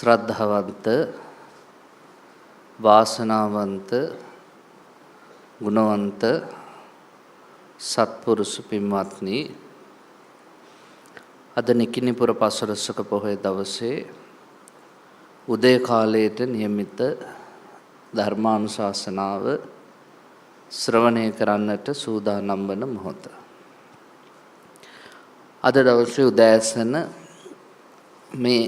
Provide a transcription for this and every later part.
ශ්‍රද්ධාවන්ත වාසනාවන්ත ගුණවන්ත සත්පුරුෂ පින්වත්නි, අද නිකිණිපුර පසළොස්වක පොහොය දවසේ උදේ කාලයට නියමිත ධර්මානුශාසනාව ශ්‍රවණය කරන්නට සූදානම් වන මොහොත. අද දවසේ උදෑසන මේ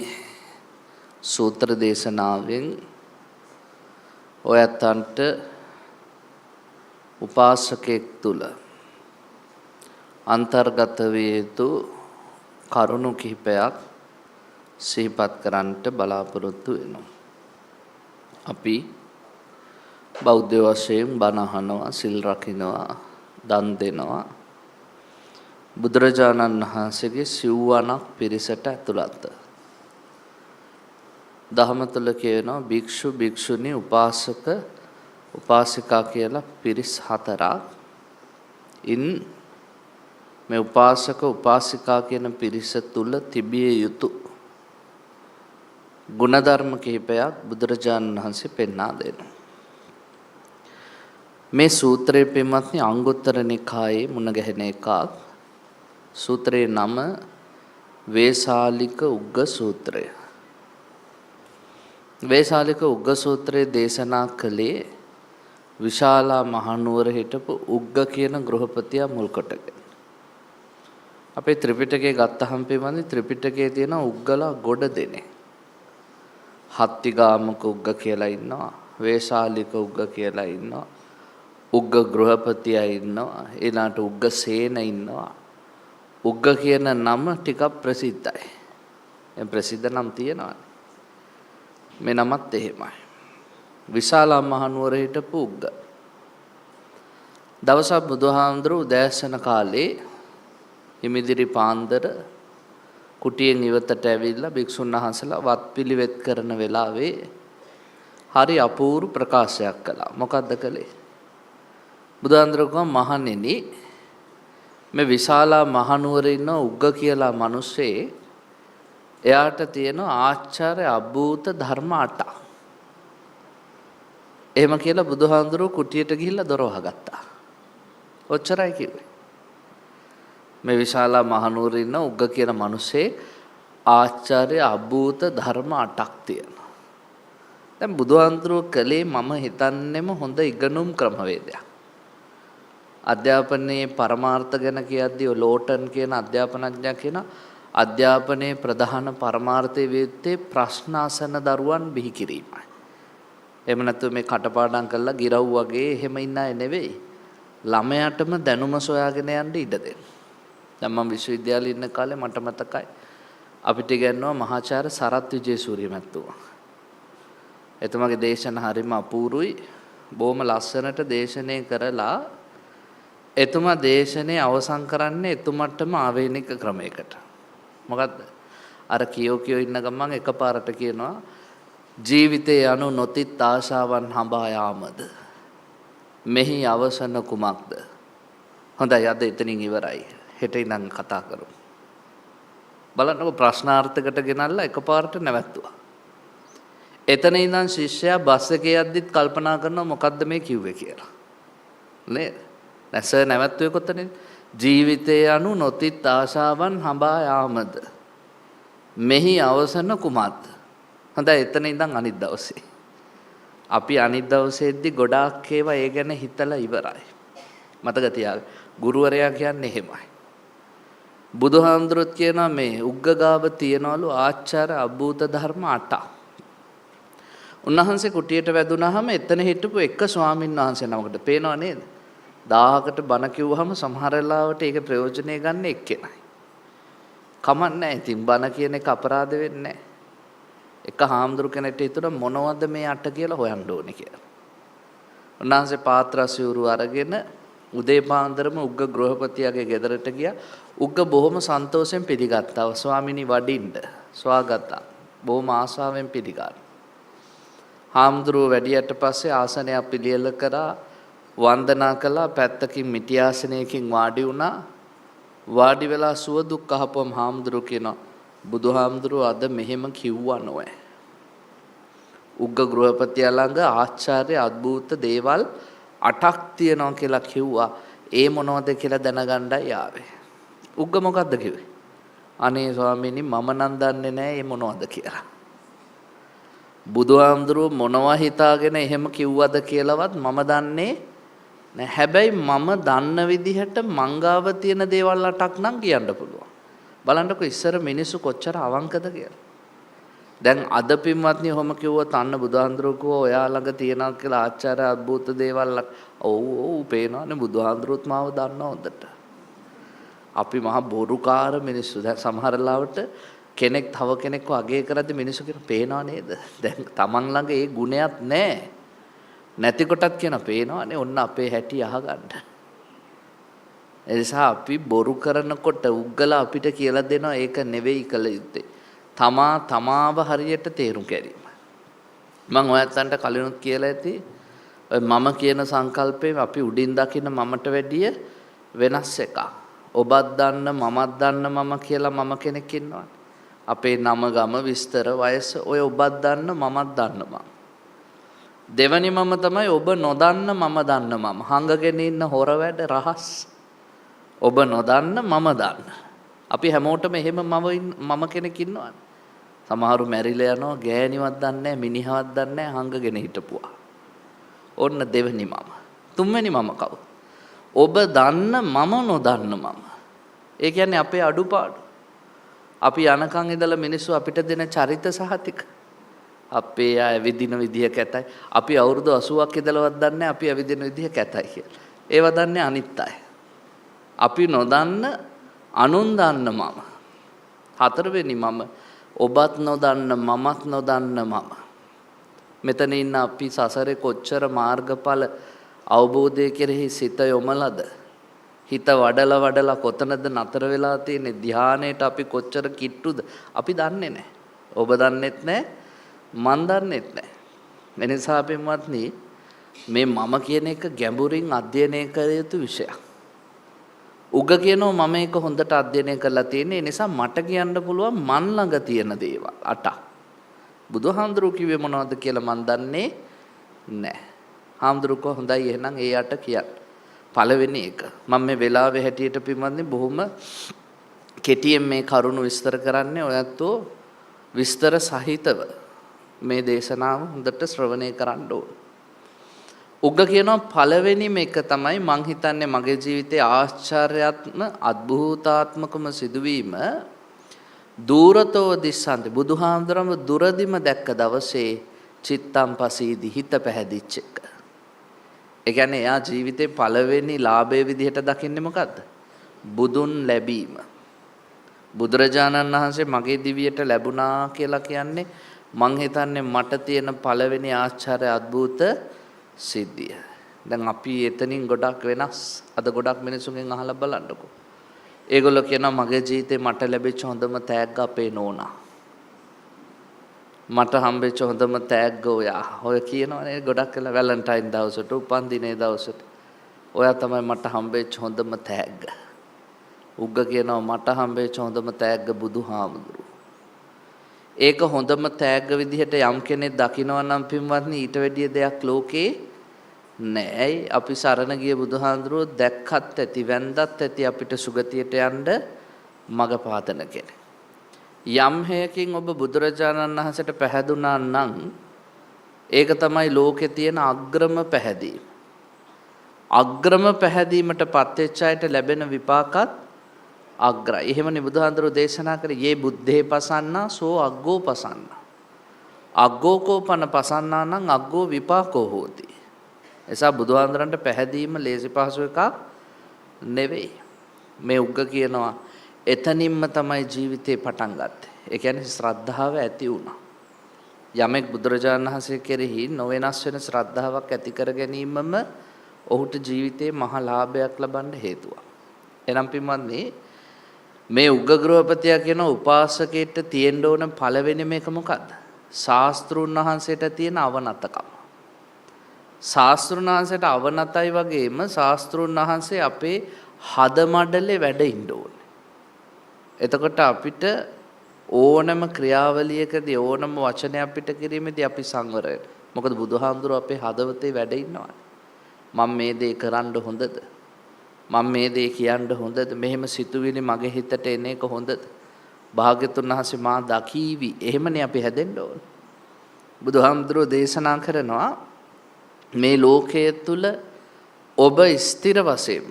සූත්‍ර දේශනාවෙන් ඔයත්තන්ට උපාසකෙක් තුල අන්තර්ගත විය යුතු කරුණු කිහිපයක් සිහිපත් කරන්නට බලාපොරොත්තු වෙනවා. අපි බෞද්ධ වශයෙන් බණ අහනවා, සිල් රකින්නවා, දන් දෙනවා. බුදුරජාණන් වහන්සේගේ සිව්වණක් පිරිසට ඇතුළත්. දහම තුල කියනවා භික්ෂු භික්ෂුණී උපාසක උපාසිකා කියලා පිරිස් හතරක්. ඉන් මේ උපාසක උපාසිකා කියන පිරිස තුල තිබිය යුතු ගුණධර්ම කිහිපයක් බුදුරජාණන් වහන්සේ පෙන්වා දෙනවා. මේ සූත්‍රයේ පින්වත්නි අංගුත්තර නිකායේ මුණ ගැහෙන එකක්. සූත්‍රයේ නම වේසාලික උග්ග සූත්‍රය. වේසාලික උග්ග සූත්‍රයේ දේශනා කළේ විශාලා මහනුවර හිටපු උග්ග කියන ගෘහපතියා මුල් කොටගෙන. අපේ ත්‍රිපිටකය ගත්තහම පින්වත්නි ත්‍රිපිටකයේ තියෙන උග්ගලා ගොඩ දෙනේ. හත්තිගාමක උග්ග කියලා ඉන්නවා, වේසාලික උග්ග කියලා ඉන්නවා, උග්ග ගෘහපතියා ඉන්නවා, ඊළාට උග්ග සේන ඉන්නවා. උග්ග කියන නම ටිකක් ප්‍රසිද්ධයි. ඒ ප්‍රසිද්ධ නම් තියෙනවා. මේ නමත් එහෙමයි. විශාලා මහනුවර හිටපු උග්ග. දවසක් බුදුහාමුදුරුවෝ උදෑසන කාලේ හිමිදිරි පාන්දර කුටියෙන් ඉවතට ඇවිල්ලා භික්ෂුන් වහන්සේලා වත්පිළිවෙත් කරන වෙලාවේ හරි අපූර්ව ප්‍රකාශයක් කළා. මොකද්ද කළේ? බුදුහාමුදුරුවෝ මහණෙනි, මේ විශාලා මහනුවර ඉන්න උග්ග කියලා මිනිස්සේ එයාට තියෙන ආචාර්ය අභූත ධර්ම 8ක්. එහෙම කියලා බුදුහාමුදුරුවෝ කුටියට ගිහිල්ලා දොර වහගත්තා. ඔච්චරයි කිව්වේ. මේ විශාලා මහනුවර ඉන්න උග්ග කියන මිනිස්සේ ආචාර්ය අභූත ධර්ම 8ක් තියෙනවා. දැන් බුදුහාමුදුරුවෝ කලේ මම හිතන්නේම හොඳ ඉගෙනුම් ක්‍රමවේදයක්. අධ්‍යාපනයේ පරමාර්ථ ගැන කියද්දී ලෝටන් කියන අධ්‍යාපනඥයා කියන අධ්‍යාපනයේ ප්‍රධාන පරමාර්ථයේ විත්තේ ප්‍රශ්න අසන දරුවන් බිහි කිරීමයි. එහෙම නැත්නම් මේ කටපාඩම් කරලා ගිරව් වගේ එහෙම ඉන්න අය නෙවෙයි. ළමයාටම දැනුම සොයාගෙන යන්න ඉඩ දෙන්න. දැන් මම විශ්වවිද්‍යාලේ ඉන්න කාලේ මට මතකයි අපිට ඉගෙනුවා මහාචාර්ය සරත් විජේසූරිය මැතිතුමා. එතුමාගේ දේශන හරිම අපූරුයි. බොහොම ලස්සනට දේශනය කරලා එතුමා දේශනේ අවසන් කරන්නේ එතුමටම ආවේනික ක්‍රමයකට. මොකද්ද? අර කියෝ ඉන්න ගමන් එකපාරට කියනවා ජීවිතේ යනු නොතිත් ආශාවන් හඹා යාමද මෙහි අවසන කුමක්ද? හොඳයි, අද එතනින් ඉවරයි. හෙට ඉඳන් කතා කරමු. බලන්නකො ප්‍රශ්නාර්ථකට ගෙනල්ලා එකපාරට නැවැත්තුවා. එතන ඉඳන් ශිෂ්‍යයා බස් එකේ යද්දිත් කල්පනා කරනවා මොකද්ද මේ කිව්වේ කියලා. නේද? නැස නැවැත්තුවේ කොතනද? ජීවිතේ යනු නොතිත් ආශාවන් හඹා යාමද මෙහි අවසන කුමක්ද? හොඳයි, එතන ඉඳන් අනිත් දවසේ. අපි අනිත් දවසේදී ගොඩාක් ඒවා ඒ ගැන හිතලා ඉවරයි. මතක තියාගන්න. ගුරුවරයා කියන්නේ එහෙමයි. බුදුහාමුදුරුවෝ කියනවා මේ උග්ගගාව තියනවලු ආචාර්ය අභූත ධර්ම 8ක්. උන්වහන්සේ කුටියට වැදුනහම එතන හිටපු එක ස්වාමීන් වහන්සේ නමකට පේනව නේද? 1000කට බණ කිව්වහම සමහර වෙලාවට ඒක ප්‍රයෝජනෙ ගන්න එක්කෙනයි. කමක් නැහැ. ඉතින් බණ කියන එක අපරාධ වෙන්නේ නැහැ. එක හාමුදුරු කෙනෙක්ට හිතුණා මොනවද මේ 8 කියලා හොයන්න ඕනේ කියලා. උන්වහන්සේ පාත්‍රසිවුරු අරගෙන උදේ පාන්දරම උග්ග ගෘහපතියාගේ ගෙදරට ගියා. උග්ග බොහොම සන්තෝෂෙන් පිළිගත්තා. ස්වාමිනී වඩින්න ස්වාගතා. බොහොම ආසාවෙන් පිළිගත්තා. හාමුදුරුවෝ වැඩියට පස්සේ ආසනයක් පිළියෙල කරා, වන්දනා කළා, පැත්තකින් මිටි ආසනයකින් වාඩි වුණා. වාඩි වෙලා සුව දුක් අහපුවම හාමුදුරුවෝ කියනවා බුදුහාමුදුරුවෝ අද මෙහෙම කිව්වා නෝය. උග්ග ගෘහපතියා ළඟ ආචාර්ය අద్භූත දේවල් 8ක් තියෙනවා කියලා කිව්වා. ඒ මොනවද කියලා දැනගන්නයි ආවේ. උග්ග මොකද්ද කිව්වේ? අනේ ස්වාමීනි මම නම් දන්නේ නැහැ මේ මොනවද කියලා. බුදුහාමුදුරුවෝ මොනවා හිතාගෙන එහෙම කිව්වද කියලාවත් මම දන්නේ නැහැ. හැබැයි මම දන්න විදිහට මංගාව තියෙන දේවල් 8ක් නම් කියන්න පුළුවන්. බලන්නකො ඉස්සර මිනිස්සු කොච්චර අවංකද කියලා. දැන් අද පින්වත්නි ඔහොම කිව්වොත් අන්න බුදුහාමුදුරුවෝ කිව්වා ඔයා ළඟ තියනවා කියලා ආචාර්ය අద్භූත දේවල්. ඔව් පේනවනේ බුදුහාමුදුරුවෝත් මාව දන්නවා හොඳට. අපි මහා බොරුකාර මිනිස්සු. දැන් සමහර ලාවට කෙනෙක් තව කෙනෙක්ව අගය කරද්දි මිනිස්සු කියන පේනව නේද? දැන් Taman ළඟ ඒ ගුණයක් නැහැ. නැති කොටත් කියන පේනවනේ ඔන්න අපේ හැටි අහගන්න. ඒ නිසා අපි බොරු කරනකොට උග්ගලා අපිට කියලා දෙනවා ඒක නෙවෙයි කළ යුත්තේ. තමාව හරියට තේරුම් ගැනීම. මම ඔයයන්ට කලිනුත් කියලා ඇති මම කියන සංකල්පේ අපි උඩින් දකින්න මමට වැඩිය වෙනස් එකක්. ඔබත් දන්න මමත් දන්න මම කියලා මම කෙනෙක් ඉන්නවා. අපේ නම ගම විස්තර වයස ඔය ඔබත් දන්න මමත් දන්න මම. දෙවනි මම තමයි ඔබ නොදන්න මම දන්න මම. හංගගෙන ඉන්න හොර වැඩ රහස්. ඔබ නොදන්න මම දන්න. අපි හැමෝටම එහෙම මම කෙනෙක් ඉන්නවා. සමහරු මැරිලා යනවා ගෑණිවත් දන්නේ නැහැ මිනිහවත් දන්නේ නැහැ හංගගෙන හිටපුවා. ඔන්න දෙවෙනි මම. තුන්වෙනි මම කවුද? ඔබ දන්න මම නොදන්න මම. ඒ කියන්නේ අපේ අඩුපාඩු. අපි යනකන් ඉඳලා මිනිස්සු අපිට දෙන චරිත සහතික. අපේ අය විදින විදිය කැතයි. අපි අවුරුදු 80ක් ඉඳලවත් දන්නේ අපි ඇවිදින විදිය කැතයි කියලා. ඒව දන්නේ අනිත් අය. අපි නොදන්න අනුන් දන්න මම. හතරවෙනි මම ඔබත් නොදන්න මමත් නොදන්න මම. මෙතන ඉන්න අපි සසරේ කොච්චර මාර්ගඵල අවබෝධය කෙරෙහි සිත යොමලද? හිත වඩලා කොතනද නතර වෙලා තියෙන්නේ? ධානයට අපි කොච්චර කිට්ටුද? අපි දන්නේ නැහැ. ඔබ දන්නෙත් නැහැ. මන් දන්නෙත් නැහැ. මේ නිසා පින්වත්නි මේ මම කියන එක ගැඹුරින් අධ්‍යයනය කළ යුතු විෂයක්. උග කියනවා මම ඒක හොඳට අධ්‍යයනය කරලා තියෙන්නේ. ඒ නිසා මට කියන්න පුළුවන් මන් ළඟ තියෙන දේවල් 8ක්. බුදුහාමුදුරුවෝ කිව්වේ මොනවද කියලා මන් දන්නේ නැහැ. හාමුදුරුවෝ හොඳයි එහෙනම් ඒ 8 කියන්න. පළවෙනි එක මම මේ වෙලාවේ හැටියට පින්වත්නි බොහොම කෙටියෙන් මේ කරුණු විස්තර කරන්නේ. ඔයත්ෝ විස්තර සහිතව මේ දේශනාව හොඳට ශ්‍රවණය කරන්න ඕන. උග්ග කියනවා පළවෙනිම එක තමයි මං හිතන්නේ මගේ ජීවිතයේ ආශ්චර්යාත්ම අద్භූතාත්මකම සිදුවීම දූරතෝ දිස්සන්ති බුදුහාමුදුරම දුරදිම දැක්ක දවසේ චිත්තම් පසීදි හිත පැහැදිච්ච එක. ඒ කියන්නේ එයා ජීවිතේ පළවෙනි ලාභයේ විදිහට දකින්නේ මොකද්ද? බුදුන් ලැබීම. බුදුරජාණන් වහන්සේ මගේ දිවියට ලැබුණා කියලා කියන්නේ මං හිතන්නේ මට තියෙන පළවෙනි ආශ්චර්ය අద్භූත සිද්ධිය. දැන් අපි එතනින් ගොඩක් වෙනස්. අද ගොඩක් මිනිසුන්ගෙන් අහලා බලන්නකෝ. ඒගොල්ලෝ කියනවා මගේ ජීවිතේ මට ලැබිච්ච හොඳම තෑග්ග අපේ නෝනා. මට හම්බෙච්ච හොඳම තෑග්ග ඔයා. ඔය කියනවනේ ගොඩක් වෙලා වැලන්ටයින් දවසට උපන්දිනේ දවසට. ඔයා තමයි මට හම්බෙච්ච හොඳම තෑග්ග. උග්ග කියනවා මට හම්බෙච්ච හොඳම තෑග්ග බුදුහාමුදුරුවෝ. ඒක හොඳම තෑග්ග විදිහට යම් කෙනෙක් දකිනවා නම් පින්වත්නි ඊට වැඩිය දෙයක් ලෝකේ නෑ. අපි සරණ ගිය බුදුහාඳුරෝ දැක්කත් ඇති වැන්දත් ඇති අපිට සුගතියට යන්න මඟ පාදන කෙනෙක්. යම් හේකින් ඔබ බුදුරජාණන් වහන්සේට පැහැදුනා නම් ඒක තමයි ලෝකේ තියෙන අග්‍රම පැහැදීම. අග්‍රම පැහැදීමටපත් වෙච්ච අයට ලැබෙන විපාකත් අග්‍රයි. එහෙමනේ බුදුහාඳුරෝ දේශනා කරේ යේ බුද්ධේ පසන්නා සෝ අග්ගෝ පසන්නා. අග්ගෝ කෝපන පසන්නා නම් අග්ගෝ විපාකෝ හෝති. එසා බුදුහාඳුරන්ට පැහැදීම ලේසි පහසු එකක් නෙවෙයි. මේ උග්ග කියනවා එතනින්ම තමයි ජීවිතේ පටන් ගත්තේ. ඒ කියන්නේ ශ්‍රද්ධාව ඇති වුණා. යමෙක් බුදුරජාණන් වහන්සේ කෙරෙහි නොවෙනස් වෙන ශ්‍රද්ධාවක් ඇති කර ගැනීමම ඔහුට ජීවිතේ මහා ලාභයක් ලබන්න හේතුවක්. එනම් පින්වත්නි මේ උග්ග ගෘහපතියා කියන උපාසකයට තියෙන්න ඕන පළවෙනි මේක මොකද්ද? ශාස්ත්‍රුන් වහන්සේට තියෙන අවනතකම. ශාස්ත්‍රුන් වහන්සේට අවනතයි වගේම ශාස්ත්‍රුන් වහන්සේ අපේ හද මඩලේ වැඩ ඉන්න ඕනේ. එතකොට අපිට ඕනම ක්‍රියාවලියකදී ඕනම වචනයක් පිට කිරීමේදී අපි සංවරයි. මොකද බුදුහාමුදුරුවෝ අපේ හදවතේ වැඩ ඉන්නවා. මම මේ දේ කරන්න හොඳද? මම මේ දේ කියන්න හොඳද? මෙහෙම සිතුවිලි මගේ හිතට එන එක හොඳද? භාග්‍යතුන් වහන්සේ මා දකීවි. එහෙමනේ අපි හැදෙන්න ඕන. බුදුහාමුදුරුවෝ දේශනා කරනවා මේ ලෝකයේ තුල ඔබ ස්ථිර වශයෙන්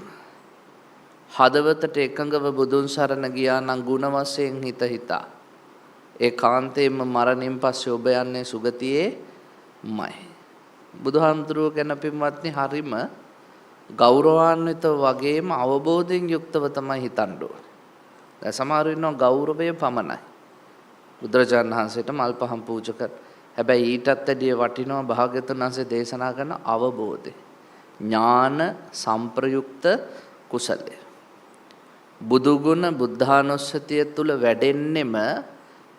හදවතට එකඟව බුදුන් සරණ ගියා නම් ಗುಣ වශයෙන් හිත හිතා ඒකාන්තයෙන්ම මරණයෙන් පස්සේ ඔබ යන්නේ සුගතියේමයි. බුදුහාමුදුරුවෝ ගැන පින්වත්නි හරිම ගෞරවාන්විත වගේම අවබෝධයෙන් යුක්තව තමයි හිතන්න ඕනේ. දැන් සමහර ඉන්නවා ගෞරවය පමණයි. බුදුරජාණන් වහන්සේට මල් පහන් පූජා කර. හැබැයි ඊටත් වැඩිය වටිනවා භාග්‍යවතුන් වහන්සේ දේශනා කරන අවබෝධය. ඥාන සංප්‍රයුක්ත කුසලය. බුදු ගුණ බුද්ධානුස්සතිය තුල වැඩෙන්නෙම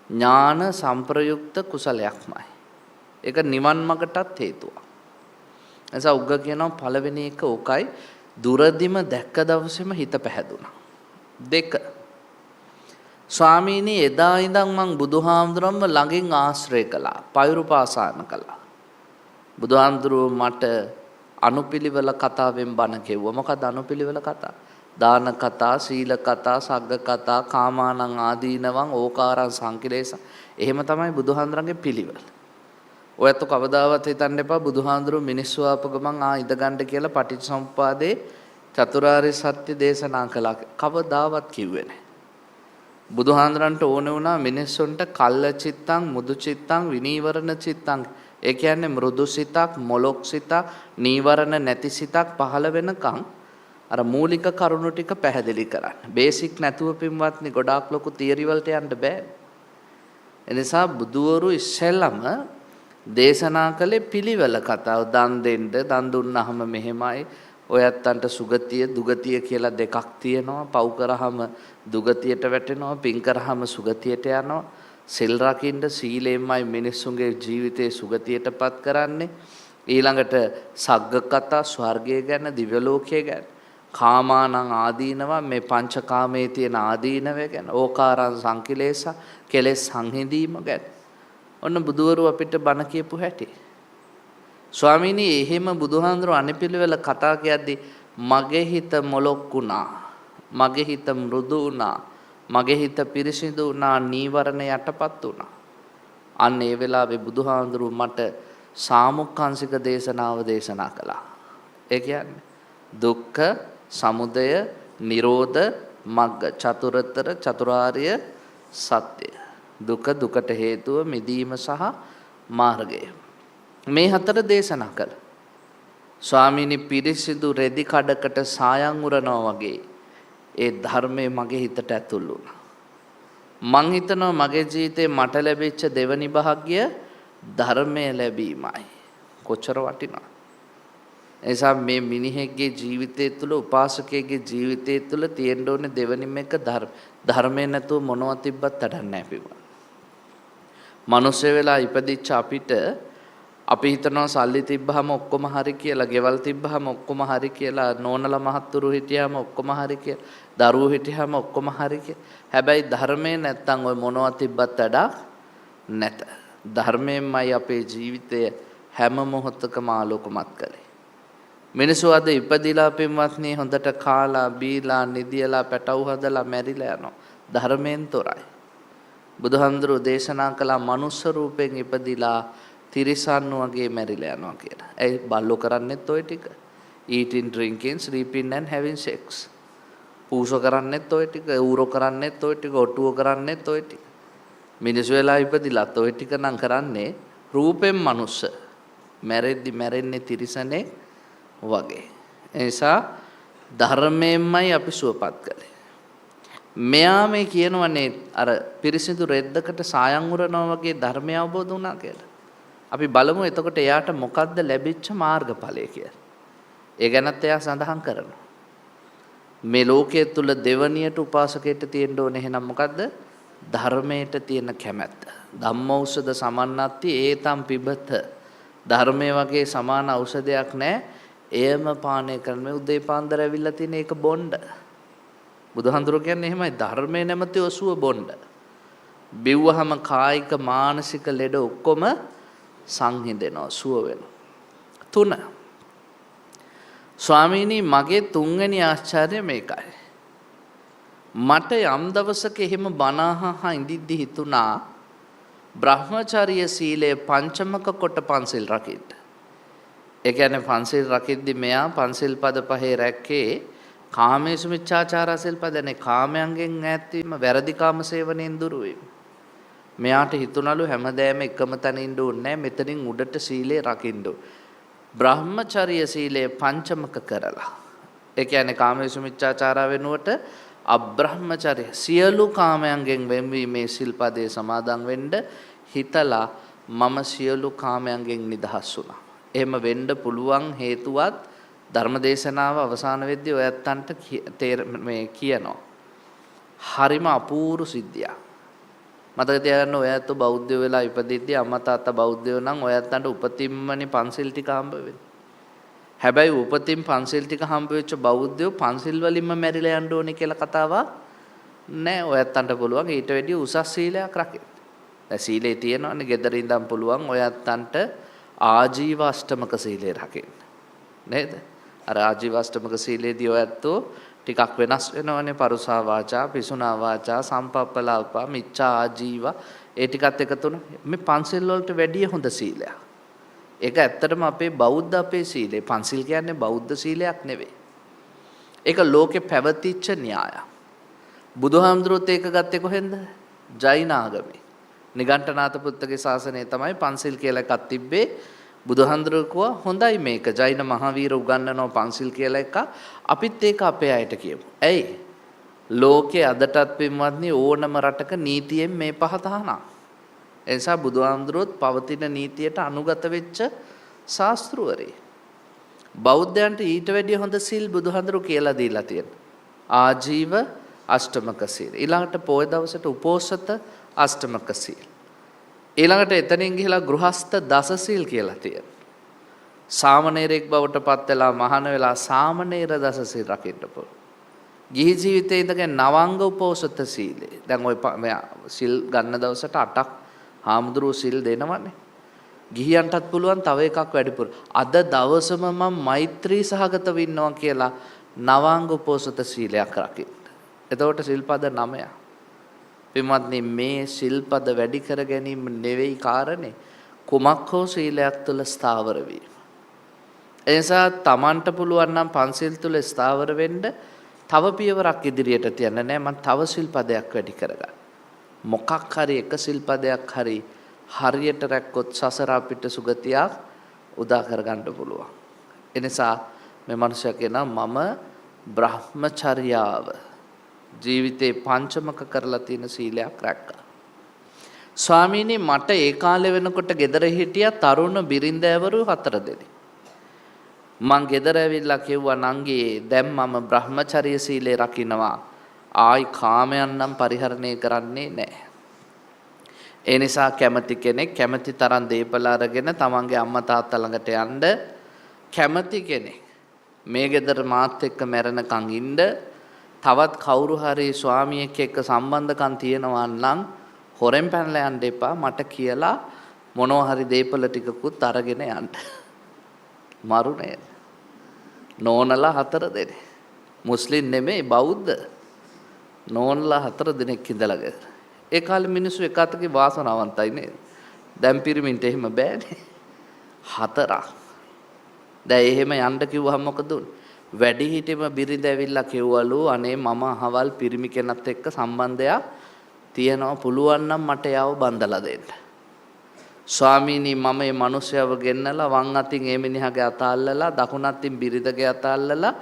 ඥාන සංප්‍රයුක්ත කුසලයක්මයි. ඒක නිවන් මාර්ගටත් හේතුවක්. එසා උග්ග කියනවා පළවෙනි එක ඕකයි දුරදිම දැක්ක දවසේම හිත පැහැදුනා. දෙක ස්වාමීනි එදා ඉඳන් මං බුදුහාමුදුරන්ව ළඟින් ආශ්‍රය කළා. පෛරුපාසන කළා. බුදුහාමුදුරුවෝ මට අනුපිළිවෙල කතාවෙන් බණ කෙව්වා. මොකද අනුපිළිවෙල කතා? දාන කතා, සීල කතා, සග්ග කතා, කාමානං ආදීනවං, ඕකාරං සංකිලේශ. එහෙම තමයි බුදුහාමුදුරන්ගේ පිළිවෙල. ඔයත් කවදාවත් හිතන්න එපා බුදුහාමුදුරුවෝ මිනිස්සු ආපු ගමන් ඉඳගන්න කියලා පටිච්චසමුප්පාදේ චතුරාර්ය සත්‍ය දේශනා කළා. කවදාවත් කිව්වේ නැහැ. බුදුහාඳුරන්ට ඕන වුණා මිනිස්සුන්ට කල්ල චිත්තං මුදු චිත්තං විනීවරණ චිත්තං ඒ කියන්නේ මෘදු සිතක් මොලොක් සිතක් නීවරණ නැති සිතක් පහළ වෙනකන් අර මූලික කරුණු ටික පැහැදිලි කරන්න. බේසික් නැතුව පින්වත්නි ගොඩාක් ලොකු තියරි වලට යන්න බෑ. එනිසා බුදුවරු ඉස්සෙල්ලම දේශනා කළේ පිළිවෙල කතාව. දන් දෙන්න, දන් දුන්නාම මෙහෙමයි. ඔයත්තන්ට සුගතිය දුගතිය කියලා දෙකක් තියෙනවා. පව් කරාම දුගතියට වැටෙනවා, පින් කරාම සුගතියට යනවා. සිල් රකින්න සීලෙන්මයි මිනිස්සුන්ගේ ජීවිතේ සුගතියටපත් කරන්නේ. ඊළඟට සග්ග කතා ස්වර්ගය ගැන, දිව්‍ය ලෝකය ගැන, කාමානං ආදීනවා මේ පංචකාමයේ තියෙන ආදීනවය ගැන, ඕකාරං සංකිලේශ කෙලෙස් සංහිඳීම ගැන. ඔන්න බුදුවරු අපිට බණ කියපු හැටි. ස්වාමීනි එහෙම බුදුහාඳුරු අනිපිළිවෙල කතා කියද්දි මගේ හිත මොලොක් වුණා. මගේ හිත මෘදු වුණා. මගේ හිත පිරිසිදු වුණා. නීවරණ යටපත් වුණා. අන්න ඒ වෙලාවේ බුදුහාඳුරු මට සාමුක්ඛංශික දේශනාව දේශනා කළා. ඒ කියන්නේ දුක්ඛ සමුදය නිරෝධ මග්ග චතුරතර චතුරාර්ය සත්‍ය. දුක දුකට හේතුව මිදීම සහ මාර්ගය. මේ හතර දේශනා කළ. ස්වාමීනි පිරිසිදු රෙදි කඩකට සායම් උරනවා වගේ ඒ ධර්මයේ මගේ හිතට ඇතුල් වුණා. මං හිතනවා මගේ ජීවිතේ මට ලැබිච්ච දෙවනි භාග්‍ය ධර්මය ලැබීමයි. කොච්චර වටිනවද? එනිසා මේ මිනිහෙක්ගේ ජීවිතය තුළ උපාසකයෙක්ගේ ජීවිතය තුළ තියෙන්න ඕනේ දෙවනිම එක ධර්මය නැතුව මොනවද තිබ්බත් වැඩක් නැහැ පිටුවා. මනුස්ස වෙලා ඉපදිච්ච අපිට අපි හිතනවා සල්ලි තිබ්බහම ඔක්කොම හරි කියලා, ගෙවල් තිබ්බහම ඔක්කොම හරි කියලා, නෝනලා මහත්තුරු හිටියාම ඔක්කොම හරි කියලා, දරුවෝ හිටියාම ඔක්කොම හරි කියලා. හැබැයි ධර්මයේ නැත්තම් ඔය මොනවද තිබ්බත් වැඩක් නැත. ධර්මයෙන්මයි අපේ ජීවිතය හැම මොහොතකම ආලෝකමත් කළේ. මිනිස්සු අද ඉපදිලා පින්වත්නි හොඳට කාලා බීලා නිදියලා පැටව හදලා මැරිලා යනවා. ධර්මයෙන් තොරයි. බුදුහාමුදුරුවෝ දේශනා කළ මනුස්ස රූපයෙන් ඉපදිලා තිරිසන් වගේ මැරිලා යනවා කියලා. ඒ බල්ලෝ කරන්නේත් ඔය ටික. eating, drinking, sleeping and having sex. පූසෝ කරන්නේත් ඔය ටික, ඌරෝ කරන්නේත් ඔය ටික, ඔටුවෝ කරන්නේත් ඔය ටික. මිනිස්සු වෙලා ඉපදිලාත් ඔය ටික නම් කරන්නේ රූපෙන් මනුස්ස. මැරෙද්දි මැරෙන්නේ තිරිසනේ වගේ. ඒ නිසා ධර්මයෙන්මයි අපි සුවපත් කළේ. මෙයා මේ කියනවනේ අර පිරිසිදු රෙද්දකට සායම් උරනවා වගේ ධර්මය අවබෝධ වුණා කියලා. අපි බලමු එතකොට එයාට මොකද්ද ලැබිච්ච මාර්ගඵලය කියලා. ඒ ගැනත් එයා සඳහන් කරනවා. මේ ලෝකයේ තුල දෙවණියට උපාසකයට තියෙන්න ඕනේ එහෙනම් මොකද්ද? ධර්මයට තියෙන කැමැත්ත. ධම්මෞෂධ සමන්නත්ති ඒතම් පිබත. ධර්මයේ වගේ සමාන ඖෂධයක් නැහැ. එයම පානය කරන මේ උදේ පාන්දර ඇවිල්ලා තියෙන එක බොණ්ඩ. බුදුහාඳුර කියන්නේ එහෙමයි ධර්මයේ නැමැති ඔසුව බොණ්ඩ. බිව්වහම කායික මානසික ලෙඩ ඔක්කොම සංහිඳෙනවා, සුව වෙනවා. 3. ස්වාමීනි මගේ 3 වෙනි ආශ්චර්යය මේකයි. මට යම් දවසක එහෙම බණ අහහා ඉඳිද්දි හිතුණා බ්‍රහ්මචර්ය සීලය පංචමක කොට පන්සිල් රකින්න. ඒ කියන්නේ පන්සිල් රකිද්දි මෙයා පන්සිල් පද පහේ රැක්කේ කාමේසු මිච්ඡාචාර සිල්පදනේ, කාමයන්ගෙන් ඈත් වීම, වැරදි කාම සේවනයෙන් දුර වීම. මෙයාට හිතුණලු හැමදෑම එකම තැන ඉන්න ඕනේ නැහැ, මෙතනින් උඩට සීලය රකින්න ඕනේ. බ්‍රහ්මචර්ය සීලය පංචමක කරලා, ඒ කියන්නේ කාමේසු මිච්ඡාචාර වෙනුවට අබ්‍රහ්මචර්ය සියලු කාමයන්ගෙන් වෙන්වීමේ සිල්පදේ සමාදන් වෙන්න හිතලා මම සියලු කාමයන්ගෙන් නිදහස් වුණා. එහෙම වෙන්න පුළුවන් හේතුවත් ධර්මදේශනාව අවසාන වෙද්දී ඔයත්තන්ට මේ කියනවා. හරිම අපූර්ව සිද්ධියක්. මතක තියාගන්න ඔයත් බෞද්ධයෝ වෙලා ඉපදිද්දී අම්මා තාත්තා බෞද්ධයෝ නම් ඔයත්තන්ට උපතින්මනේ පන්සිල් ටික හම්බ වෙන්නේ. හැබැයි උපතින් පන්සිල් ටික හම්බ වෙච්ච බෞද්ධයෝ පන්සිල් වලින්ම මැරිලා යන්න ඕනේ කියලා කතාවක් නෑ. ඔයත්තන්ට පුළුවන් ඊට වැඩිය උසස් සීලයක් රකින්න. දැන් සීලේ තියෙනවනේ, gedara ඉඳන් පුළුවන් ඔයත්තන්ට ආජීව අෂ්ටමක සීලය රකින්න. නේද? අර ආජීව අෂ්ටමක සීලේදී ඔයත්තෝ ටිකක් වෙනස් වෙනවනේ. පරුසා වාචා, පිසුනා වාචා, සම්පප්පලාපා, මිච්ඡා ආජීව, ඒ ටිකත් එකතුන මේ පන්සිල් වලට වැඩිය හොඳ සීලයක්. ඒක ඇත්තටම අපේ බෞද්ධ අපේ සීලය. පන්සිල් කියන්නේ බෞද්ධ සීලයක් නෙවෙයි. ඒක ලෝකේ පැවතිච්ච න්‍යායක්. බුදුහාමුදුරුවෝත් ඒක ගත්තේ කොහෙන්ද? ජෛන ආගමේ. නිගණ්ඨනාථ පුත්තගේ ශාසනය තමයි පන්සිල් කියලා එකක් තිබ්බේ. බුදුහාමුදුරුවෝ කිව්වා හොඳයි මේක. ජෛන මහාවීර උගන්වනවා පන්සිල් කියලා එකක්. අපිත් ඒක අපේ අයට කියමු. ඇයි? ලෝකේ අදටත් පින්වත්නි ඕනම රටක නීතියෙන් මේ පහ තහනම්. ඒ නිසා බුදුහාමුදුරුවෝත් පවතින නීතියට අනුගත වෙච්ච ශාස්ත්‍රවරේ. බෞද්ධයන්ට ඊට වැඩිය හොඳ සිල් බුදුහාමුදුරුවෝ කියලා දීලා තියෙනවා. ආජීව අෂ්ටමක සීල. ඊළඟට පොය දවසට උපෝසත අෂ්ටමක සීල. ඊළඟට එතනින් ගිහිලා ගෘහස්ත දස සීල් කියලා තියෙනවා. සාමණේරෙක් බවට පත් වෙලා මහාන වෙලා සාමණේර දස සීල් රකින්න පුළුවන්. ගිහි ජීවිතයේ ඉඳගෙන නවංග උපෝසත සීලය. දැන් ওই සිල් ගන්න දවසට 8ක් හාමුදුරුවෝ සිල් දෙනවනේ. ගිහියන්ටත් පුළුවන් තව එකක් වැඩිපුර. අද දවසම මම මෛත්‍රී සහගතව ඉන්නවා කියලා නවංග උපෝසත සීලයක් රකින්න. එතකොට සිල්පද 9ක්. පින්වත්නි මේ සිල්පද වැඩි කර ගැනීම නෙවෙයි කාරණේ. කුමක් හෝ සීලයක් තුළ ස්ථාවර වීම. ඒ නිසා Tamanට පුළුවන් නම් පන්සිල් තුළ ස්ථාවර වෙන්න තව පියවරක් ඉදිරියට තියන්න නෑ. මම තව සිල්පදයක් වැඩි කරගන්න. මොකක් හරි එක සිල්පදයක් හරි හරියට රැක්කොත් සසර අපිට සුගතියක් උදා කරගන්න පුළුවන්. ඒ නිසා මේ මනුස්සයා කියනවා මම බ්‍රහ්මචර්යාව ජීවිතේ පංචමක කරලා තියෙන සීලයක් රැක්කා. ස්වාමීනි මට ඒ කාලේ වෙනකොට ගෙදර හිටියා තරුණ බිරිඳෑවරු 4 දෙනෙක්. මං ගෙදර ඇවිල්ලා කිව්වා නංගී දැන් මම බ්‍රහ්මචර්ය සීලේ රකින්නවා. ආයි කාමයන් නම් පරිහරණය කරන්නේ නැහැ. ඒ නිසා කැමති කෙනෙක් කැමති තරම් දීපල අරගෙන තමන්ගේ අම්මා තාත්තා ළඟට යන්න, කැමති කෙනෙක් මේ ගෙදර මාත් එක්ක මැරෙනකන් ඉන්න, තවත් කවුරු හරි ස්වාමියෙක් එක්ක සම්බන්ධකම් තියෙනවා නම් හොරෙන් පැනලා යන්න එපා, මට කියලා මොනවා හරි දීපල ටිකකුත් අරගෙන යන්න. මරු නේද? නෝනලා 4 දෙනෙක්. මුස්ලිම් නෙමෙයි බෞද්ධ. නෝනලා 4 දෙනෙක් ඉඳලා ගෙදර. ඒ කාලේ මිනිස්සු එක අතකින් වාසනාවන්තයි නේද? දැන් පිරිමින්ට එහෙම බෑනේ. 4ක්. දැන් එහෙම යන්න කිව්වහම මොකද උනේ? වැඩි හිටියම බිරිඳ ඇවිල්ලා කිව්වලු අනේ මම අහවල් පිරිමි කෙනත් එක්ක සම්බන්ධයක් තියනවා, පුළුවන් නම් මට යව බඳලා දෙන්න. ස්වාමීනි මම මේ මිනිස්සයව ගෙන්නලා වම් අතින් ඒ මිනිහාගේ අත අල්ලලා දකුණු අතින් බිරිඳගේ අත අල්ලලා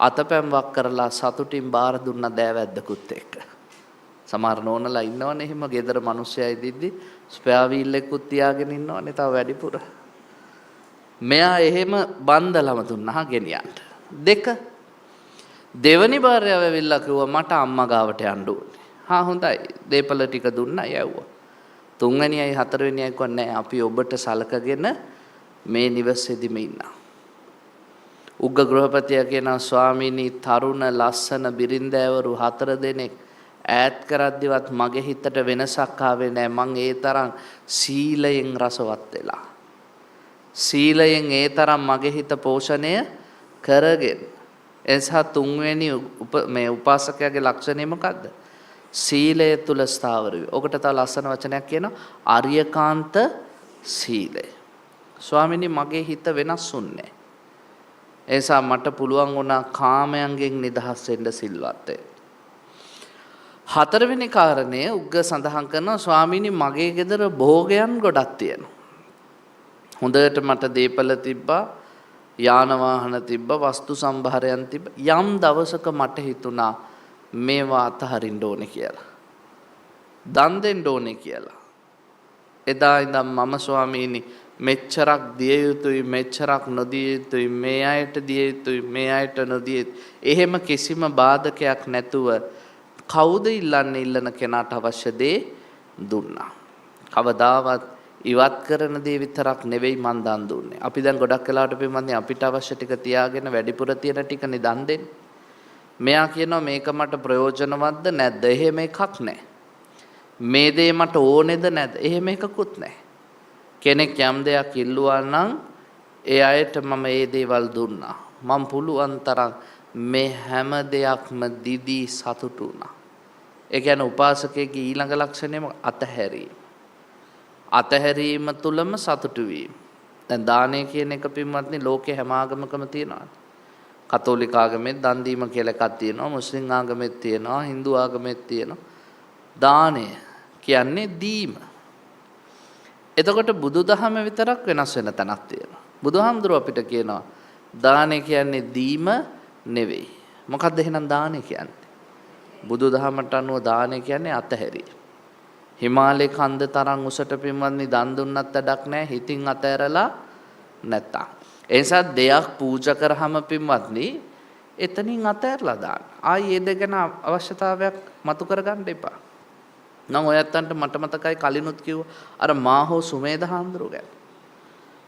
අතපැම් වක් කරලා සතුටින් බාර දුන්න දෑවැද්දකුත් එක්ක. සමහර නෝනලා ඉන්නවනේ එහෙම ගෙදර මිනිස්සයා ඉදිද්දි ස්පෙයා වීල් එකකුත් තියාගෙන ඉන්නවනේ තව වැඩිපුර. මෙයා එහෙම බන්දලම දුන්නා ගෙනියන්න. 2 දෙවනි භාර්යාව ඇවිල්ලා කිව්වා මට අම්මා ගාවට යන්න ඕනේ. හා හොඳයි. දීපල ටික දුන්නා යවුවා. 3 වෙනියයි 4 වෙනියයි කොන්නේ අපි ඔබට සලකගෙන මේ නිවසේදීම ඉන්නවා. උග්ග ගෘහපතියා කියනවා ස්වාමීනි තරුණ ලස්සන බිරිඳෑවරු 4 දෙනෙක් ඈත් කරද්දිවත් මගේ හිතට වෙනසක් ආවේ නැහැ. මං ඒ තරම් සීලයෙන් රසවත් වෙලා. සීලයෙන් ඒ තරම් මගේ හිත පෝෂණය කරගෙන. එසා තුන්වෙනි මේ උපාසකයාගේ ලක්ෂණය මොකද්ද? සීලය තුල ස්ථාවර වේ. ඔකට තව ලස්සන වචනයක් කියනවා ආර්යකාන්ත සීලය. ස්වාමීනි මගේ හිත වෙනස් වුන්නේ. එසා මට පුළුවන් වුණා කාමයන්ගෙන් නිදහස් වෙන්න සිල්වත් වෙන්න. හතරවෙනි කාරණය උග්ග සඳහන් කරනවා ස්වාමීනි මගේ ගෙදර භෝගයන් ගොඩක් තියෙනවා. හොඳට මට දීපල තිබ්බා, යාන වාහන තිබ්බා, වස්තු සම්භාරයන් තිබ්බා. යම් දවසක මට හිතුණා මේවා අතහරින්න ඕනේ කියලා. දන් දෙන්න ඕනේ කියලා. එදා ඉඳන් මම ස්වාමීනි මෙච්චරක් දිය යුතුයි, මෙච්චරක් නොදිය යුතුයි, මේ අයට දිය යුතුයි, මේ අයට නොදිය යුතුයි. එහෙම කිසිම බාධකයක් නැතුව කවුද ඉල්ලන්නේ ඉල්ලන කෙනාට අවශ්‍ය දේ දුන්නා. කවදාවත් ඉවත් කරන දේ විතරක් නෙවෙයි මන් දන් දුන්නේ. අපි දැන් ගොඩක් වෙලාවට පින්වත්නි අපිට අවශ්‍ය ටික තියාගෙන වැඩිපුර තියෙන ටිකනේ දන් දෙන්නේ. මෙයා කියනවා මේක මට ප්‍රයෝජනවත්ද නැද්ද? එහෙම එකක් නැහැ. මේ දේ මට ඕනේද නැද්ද? එහෙම එකකුත් නැහැ. කෙනෙක් යම් දෙයක් ඉල්ලුවා නම් ඒ අයට මම ඒ දේවල් දුන්නා. මම පුළුවන් තරම් මේ හැම දෙයක්ම දිදී සතුටු වුණා. ඒ කියන්නේ උපාසකයේ ඊළඟ ලක්ෂණය අතහැරීම. අතහැරීම තුලම සතුටු වීම. දැන් දානය කියන එක පින්වත්නි ලෝකේ හැම ආගමකම තියෙනවා. කතෝලික ආගමෙත් දන් දීම කියලා එකක් තියෙනවා, මුස්ලිම් ආගමෙත් තියෙනවා, Hindu ආගමෙත් තියෙනවා. දානය කියන්නේ දීම. එතකොට බුදුදහම විතරක් වෙනස් වෙන තැනක් තියෙනවා. බුදුහාමුදුරුව අපිට කියනවා දානය කියන්නේ දීම නෙවෙයි. මොකක්ද එහෙනම් දානය කියන්නේ? බුදුදහමට අනුව දානය කියන්නේ අතහැරීම. හිමාලය කන්ද තරම් උසට පින්වත්නි දන් දුන්නත් වැඩක් නැහැ හිතින් අතහැරලා නැත්තම්. ඒ නිසා දෙයක් පූජා කරාම පින්වත්නි එතනින් අතහැරලා දාන්න. ආයේ ඒ දෙකන අවශ්‍යතාවයක් මතු කරගන්න එපා. නම් ඔයත්තන්ට මට මතකයි කලිනුත් කිව්වා අර මාහෝ සුමේද හාමුදුරුවෝ ගැන.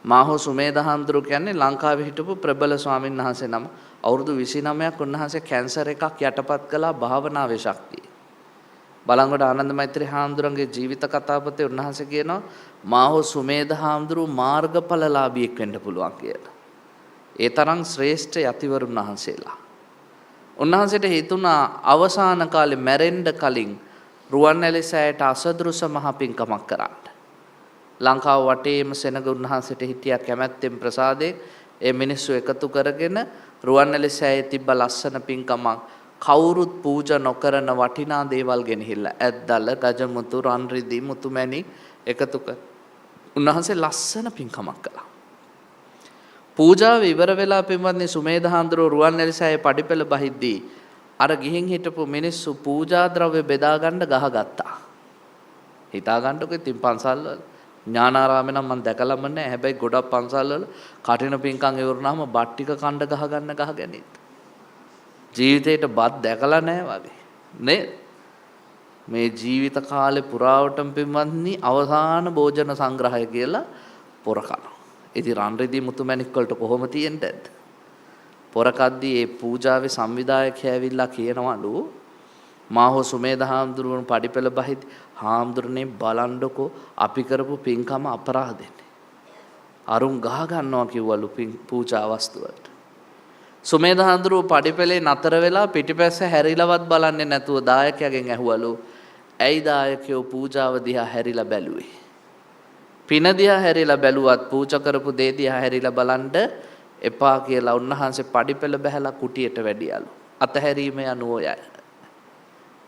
මාහෝ සුමේද හාමුදුරුවෝ කියන්නේ ලංකාවේ හිටපු ප්‍රබල ස්වාමීන් වහන්සේ නම. අවුරුදු 29ක් උන්වහන්සේ කැන්සර් එකක් යටපත් කළා භාවනාවේ ශක්තිය. බලංගොඩ ආනන්ද මෛත්‍රී හාමුදුරන්ගේ ජීවිත කතාපතේ උන්වහන්සේ කියනවා මාහෝ සුමේද හාමුදුරුවෝ මාර්ගඵලලාභියෙක් වෙන්න පුළුවන් කියලා. ඒ තරම් ශ්‍රේෂ්ඨ යතිවරුන් වහන්සේලා. උන්වහන්සේට හිතුණා අවසාන කාලේ මැරෙන්න කලින් රුවන්වැලි සෑයට අසදෘස මහ පිංකමක් කරන්න. ලංකාව වටේම සෙනග උන්වහන්සේට හිටියා කැමැත්තෙන් ප්‍රසාදේ. ඒ මිනිස්සු එකතු කරගෙන රුවන්වැලි සෑයේ තිබ්බ ලස්සන පිංකමක් කවුරුත් පූජා නොකරන වටිනා දේවල් ගෙනහිල්ලා ඇද්දල ගජමුතු රන් රිදී මුතුමැණික් එකතු කර උන්වහන්සේ ලස්සන පිංකමක් කළා. පූජාව ඉවර වෙලා පින්වත්නි සුමේද හාමුදුරුවෝ රුවන්වැලි සෑයේ පඩිපෙළ බහිද්දී අර ගිහින් හිටපු මිනිස්සු පූජා ද්‍රව්‍ය බෙදා ගන්න ගහගත්තා. හිතා ගන්නකො ඉතින් පන්සල් වල ඥානාරාමේ නම් මම දැකලම නැහැ. හැබැයි ගොඩක් පන්සල් වල කටින පිංකම් ඉවරනහම බත් ටික කණ්ඩ ගහ ගන්න ගහගෙන ජීවිතේට බත් දැකලා නැහැ වගේ නේද? මේ ජීවිත කාලේ පුරාවටම පින්වත්නි අවසාන භෝජන සංග්‍රහය කියලා පොර කනවා. ඉතින් රන් රිදී මුතුමැණික් වලට කොහොම තියෙන්නද? පොරකද්දී ඒ පූජාවේ සංවිධායකයා ඇවිල්ලා කියනවලු මාහෝ සුමේද හාමුදුරුවෝ පඩිපෙළ බහිද්දී හාමුදුරනේ බලන්නකෝ අපි කරපු පින්කම අපරාධෙන්නේ. අරුන් ගහ ගන්නවා කිව්වලු පූජා වස්තු වලට. සුමේද හාමුදුරුවෝ පඩිපෙළේ නතර වෙලා පිටිපස්ස හැරිලවත් බලන්නේ නැතුව දායකයාගෙන් ඇහුවලු ඇයි දායකයෝ පූජාව දිහා හැරිලා බැලුවේ? පින දිහා හැරිලා බැලුවත් පූජා කරපු දේ දිහා හැරිලා බලන්න එපා කියලා උන්වහන්සේ පඩිපෙළ බහැලා කුටියට වැඩියලු. අතහැරීම යනුව යයි.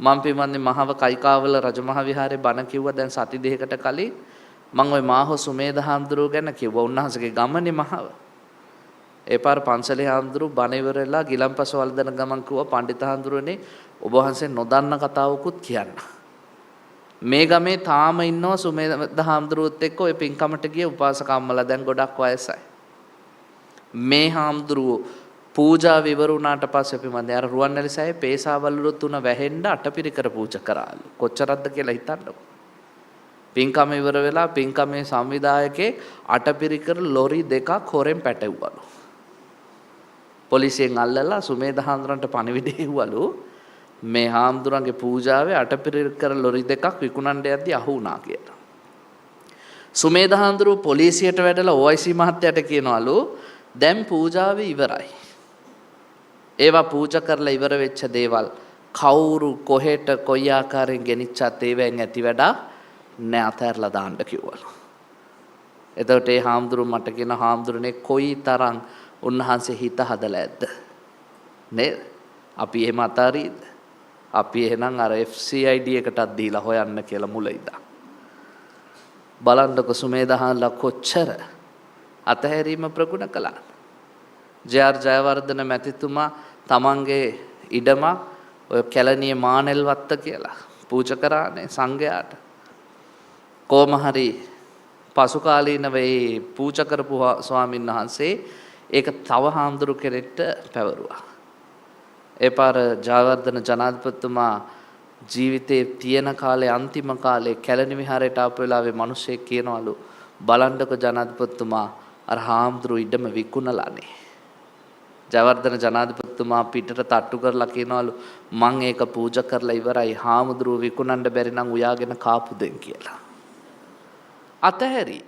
මම පින්වත්නි මහව කයිකාවල රජමහා විහාරේ බණ කිව්වා දැන් සති දෙකකට කලින් මම ওই මාහෝ සුමේද හාමුදුරුවෝ ගැන කිව්වා. උන්වහන්සේගේ ගමනේ මහව. ඒ පාර පන්සලේ හාමුදුරුවෝ බණ ඉවරලා ගිලම්පස වලදන ගමන් කිව්වා පඬිත හාමුදුරුවනේ ඔබ වහන්සේ නොදන්න කතාවකුත් කියන්න. මේ ගමේ තාම ඉන්නවා සුමේද හාමුදුරුවොත් එක්ක ඔය පින්කමට ගිය උපාසක අම්මලා දැන් ගොඩක් වයසයි. මේ හාමුදුරුවෝ පූජා විවර වුණාට පස්සේ අපි මන්ද අර රුවන්වැලි සෑයේ පේසාවල්ලු තුන වැහෙන්න අටපිරිකර පූජා කරාලු. කොච්චරක්ද කියලා හිතන්නකො. පින්කම ඉවර වෙලා පින්කමේ සංවිධායකේ අටපිරිකර ලොරි දෙකක් හොරෙන් පැටවුවලු. පොලිසියෙන් අල්ලලා සුමේද හාමුදුරන්ට පණිවිඩය එව්වලු මේ හාමුදුරන්ගේ පූජාවේ අටපිරිකර ලොරි දෙකක් විකුණන්න යද්දී අහු වුණා කියලා. සුමේද හාමුදුරුවෝ පොලිසියට වැඩලා OIC මහත්තයාට කියනවලු දැන් පූජාව ඉවරයි. ඒවා පූජා කරලා ඉවර වෙච්ච දේවල් කවුරු කොහෙට කොයි ආකාරයෙන් ගෙනිච්චත් ඒවෙන් ඇති වැඩක් නෑ අතහැරලා දාන්න කිව්වලු. එතකොට ඒ හාමුදුරුවෝ මට කියන හාමුදුරනේ කොයි තරම් උන්වහන්සේ හිත හදලා ඇද්ද නේද? අපි එහෙම අතාරීද? අපි එහෙනම් අර FCID එකටත් දීලා හොයන්න කියලා මුල ඉඳන්. බලන්නකො සුමේදහාන්ලා කොච්චර අතහැරීම ප්‍රගුණ කළාද? ජේ.ආර්. ජයවර්ධන මැතිතුමා තමන්ගේ ඉඩම ඔය කැලණියේ මානෙල්වත්ත කියලා පූජා කරානේ සංඝයාට. කොහොම හරි පසු කාලීනව ඒ පූජා කරපු ස්වාමීන් වහන්සේ ඒක තව හාමුදුරු කෙනෙක්ට පැවරුවා. ඒ පාර ජයවර්ධන ජනාධිපතිතුමා ජීවිතේ තියෙන කාලේ අන්තිම කාලේ කැලණි විහාරයට ආපු වෙලාවේ මිනිස්සෙක් කියනවලු බලන්නකො ජනාධිපතිතුමා අර හාමුදුරු ඉඩම විකුණලානේ. ජයවර්ධන ජනාධිපතිතුමා පිටට තට්ටු කරලා කියනවලු මං ඒක පූජා කරලා ඉවරයි හාමුදුරුව විකුණන්න බැරි නම් උයාගෙන කාපු දෙන් කියලා. අතහැරි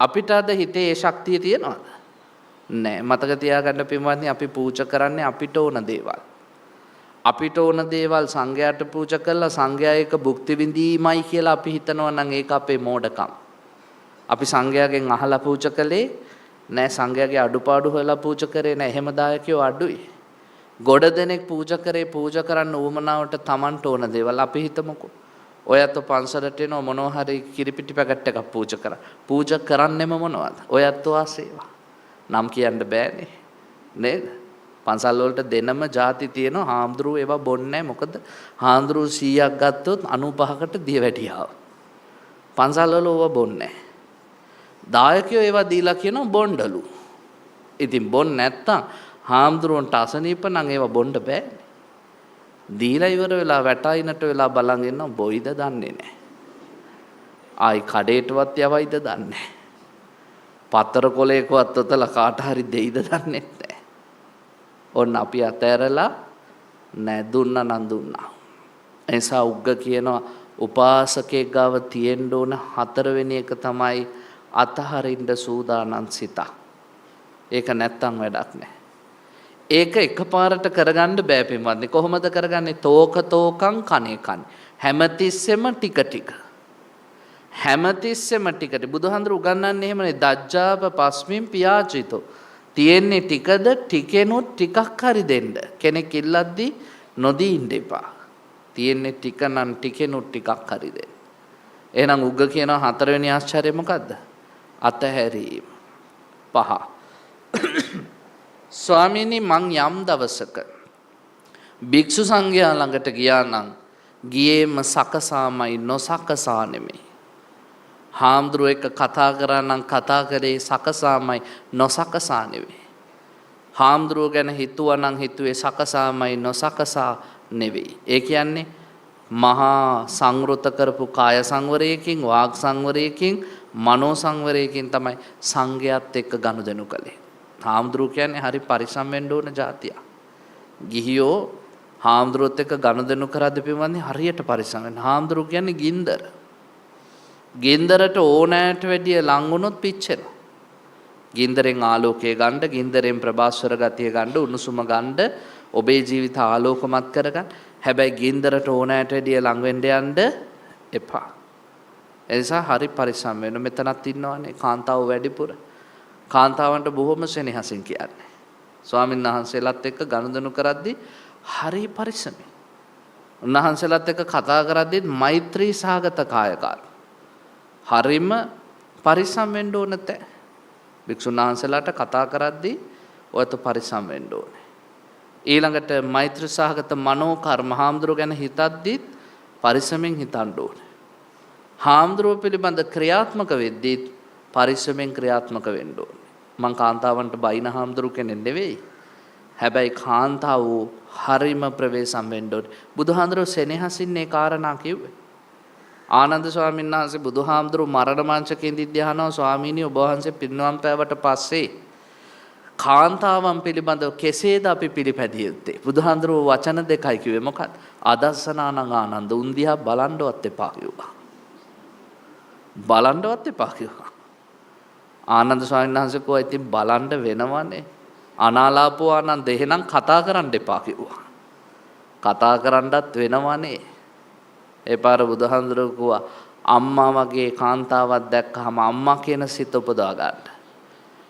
අපිට අද හිතේ ඒ ශක්තිය තියනවද? නෑ. මතක තියාගන්න පින්වත්නි අපි පූජා කරන්නේ අපිට ඕන දේවල්. අපිට ඕන දේවල් සංඝයාට පූජා කළා සංඝයා ඒක භුක්ති විඳීමයි කියලා අපි හිතනවා නම් ඒක අපේ මෝඩකම්. අපි සංඝයාගෙන් අහලා පූජා කළේ නෑ සංඝයාගේ අඩුපාඩු හොයලා පූජා කරේ නෑ. එහෙම දායකයෝ අඩුයි. ගොඩ දෙනෙක් පූජා කරේ පූජා කරන්න උවමනාවට Tamanට ඕන දේවල් අපි හිතමුකෝ. ඔයත් පන්සලට එනවා මොනවා හරි කිරිපිටි පැකට් එකක් පූජා කරා. පූජා කරන්නෙම මොනවද? ඔයත් ආසේවා. නම් කියන්න බෑනේ. නේද? පන්සල් වලට දෙනම ಜಾති තියෙනවා. හාමුදුරුවෝ ඒවා බොන්නේ නැහැ. මොකද හාමුදුරුවෝ 100ක් ගත්තොත් 95කට දියවැඩියාව. පන්සල් වල ඕවා බොන්නේ නැහැ. දායකයෝ ඒවා දීලා කියනවා බොණ්ඩලු. ඉතින් බොන්න නැත්තම් හාමුදුරුවන්ට අසනීප නම් ඒවා බොන්න බෑනේ. දීලා ඉවර වෙලා වැටයිනට වෙලා බලන් ඉන්නවා බොයිද දන්නේ නැහැ. ආයි කඩේටවත් යවයිද දන්නේ නැහැ. පතර කොලේකවත් ඔතලා කාට හරි දෙයිද දන්නේ නැහැ. ඔන්න අපි අතෑරලා නෑ දුන්නා නම් දුන්නා. ඒ නිසා උග්ග කියනවා උපාසකේ ගාව තියෙන්න ඕන හතරවෙනි එක තමයි අතහරින්න සූදානම් සිත. ඒක නැත්තම් වැඩක් නැහැ. ඒක එකපාරට කරගන්න බෑ පින්වත්නි. කොහොමද කරගන්නේ? තෝක තෝකං කනේ කනේ. හැමතිස්සෙම ටික ටික. හැමතිස්සෙම ටික ටික. බුදුහාඳුර උගන්වන්නේ එහෙමනේ. දජ්ජාප පස්මින් පියාචිතෝ. තියෙන්නේ ටිකද ටිකෙනුත් ටිකක් හරි දෙන්න. කෙනෙක් ඉල්ලද්දි නොදී ඉන්න එපා. තියෙන්නේ ටික නම් ටිකෙනුත් ටිකක් හරි දෙන්න. එහෙනම් උග්ග කියනවා හතරවෙනි ආශ්චර්යය මොකද්ද? අතහැරීම. 5. ස්වාමීනි මං යම් දවසක භික්ෂු සංඝයා ළඟට ගියා නම් ගියේම සකසාමයි නොසකසා නෙමෙයි. හාමුදුරුවෝ එක්ක කතා කරා නම් කතා කරේ සකසාමයි නොසකසා නෙවෙයි. හාමුදුරුවෝ ගැන හිතුවා නම් හිතුවේ සකසාමයි නොසකසා නෙවෙයි. ඒ කියන්නේ මහා සංවෘත කරපු කාය සංවරයකින් වාග් සංවරයකින් මනෝ සංවරයකින් තමයි සංඝයාත් එක්ක ගනුදෙනු කළේ. හාමුදුරුවෝ කියන්නේ හරි පරිස්සම් වෙන්න ඕන જાතියක්. ගිහියෝ හාමුදුරුවොත් එක්ක ගනුදෙනු කරද්දී පින්වත්නි හරියට පරිස්සම් වෙන්න. හාමුදුරුවෝ කියන්නේ ගින්දර. ගින්දරට ඕනෑට වැඩිය ලං වුණොත් පිච්චෙනවා. ගින්දරෙන් ආලෝකය ගන්න, ගින්දරෙන් ප්‍රභාස්වර ගතිය ගන්න, උණුසුම ගන්න, ඔබේ ජීවිත ආලෝකමත් කරගන්න. හැබැයි ගින්දරට ඕනෑට වැඩිය ලං වෙන්න යන්න එපා. ඒ නිසා හරි පරිස්සම් වෙන්න. මෙතනත් ඉන්නවනේ කාන්තාව වැඩිපුර. කාන්තාවන්ට බොහොම සෙනෙහසින් කියන්නේ. ස්වාමීන් වහන්සේලාත් එක්ක ගනුදෙනු කරද්දී හරි පරිස්සමෙන්. උන්වහන්සේලාත් එක්ක කතා කරද්දී මෛත්‍රී සහගත කායකාර. හරිම පරිස්සම් වෙන්න ඕන තැ. භික්ෂුන් වහන්සේලාට කතා කරද්දී ඔයත් පරිස්සම් වෙන්න ඕනේ. ඊළඟට මෛත්‍රී සහගත මනෝ කර්ම හාමුදුරුවෝ ගැන හිතද්දිත් පරිස්සමෙන් හිතන්න ඕනේ. හාමුදුරුවෝ පිළිබඳ ක්‍රියාත්මක වෙද්දී පරිස්සමෙන් ක්‍රියාත්මක වෙන්න ඕනේ. මං කාන්තාවන්ට බයින හාමුදුරුවෝ කෙනෙක් නෙවෙයි. හැබැයි කාන්තාව හරිම ප්‍රවේශම් වෙන්න ඕනේ. බුදුහාමුදුරුවෝ සෙනෙහසින් මේ කාරණා කිව්වේ. ආනන්ද ස්වාමීන් වහන්සේ බුදුහාමුදුරුවෝ මරණ මංචකේ ඉඳිද්දී අහනවා ස්වාමීනි ඔබ වහන්සේ පිරිනිවන් පෑවට පස්සේ කාන්තාවන් පිළිබඳව කෙසේද අපි පිළිපැදිය යුත්තේ? බුදුහාඳුරුවෝ වචන දෙකයි කිව්වේ. මොකක්ද? අදස්සනානං ආනන්ද. උන් දිහා බලන්නවත් එපා කිව්වා. බලන්නවත් එපා කිව්වා. ආනන්ද ස්වාමීන් වහන්සේ කිව්වා ඉතින් බලන්න වෙනවනේ. අනාලාපෝ ආනන්ද එහෙනම් කතා කරන්න එපා කිව්වා. කතා කරන්නත් වෙනවනේ. ඒ පාර බුදුහාඳුරුවෝ කිව්වා අම්මා වගේ කාන්තාවක් දැක්කහම අම්මා කියන සිත උපදවා ගන්න.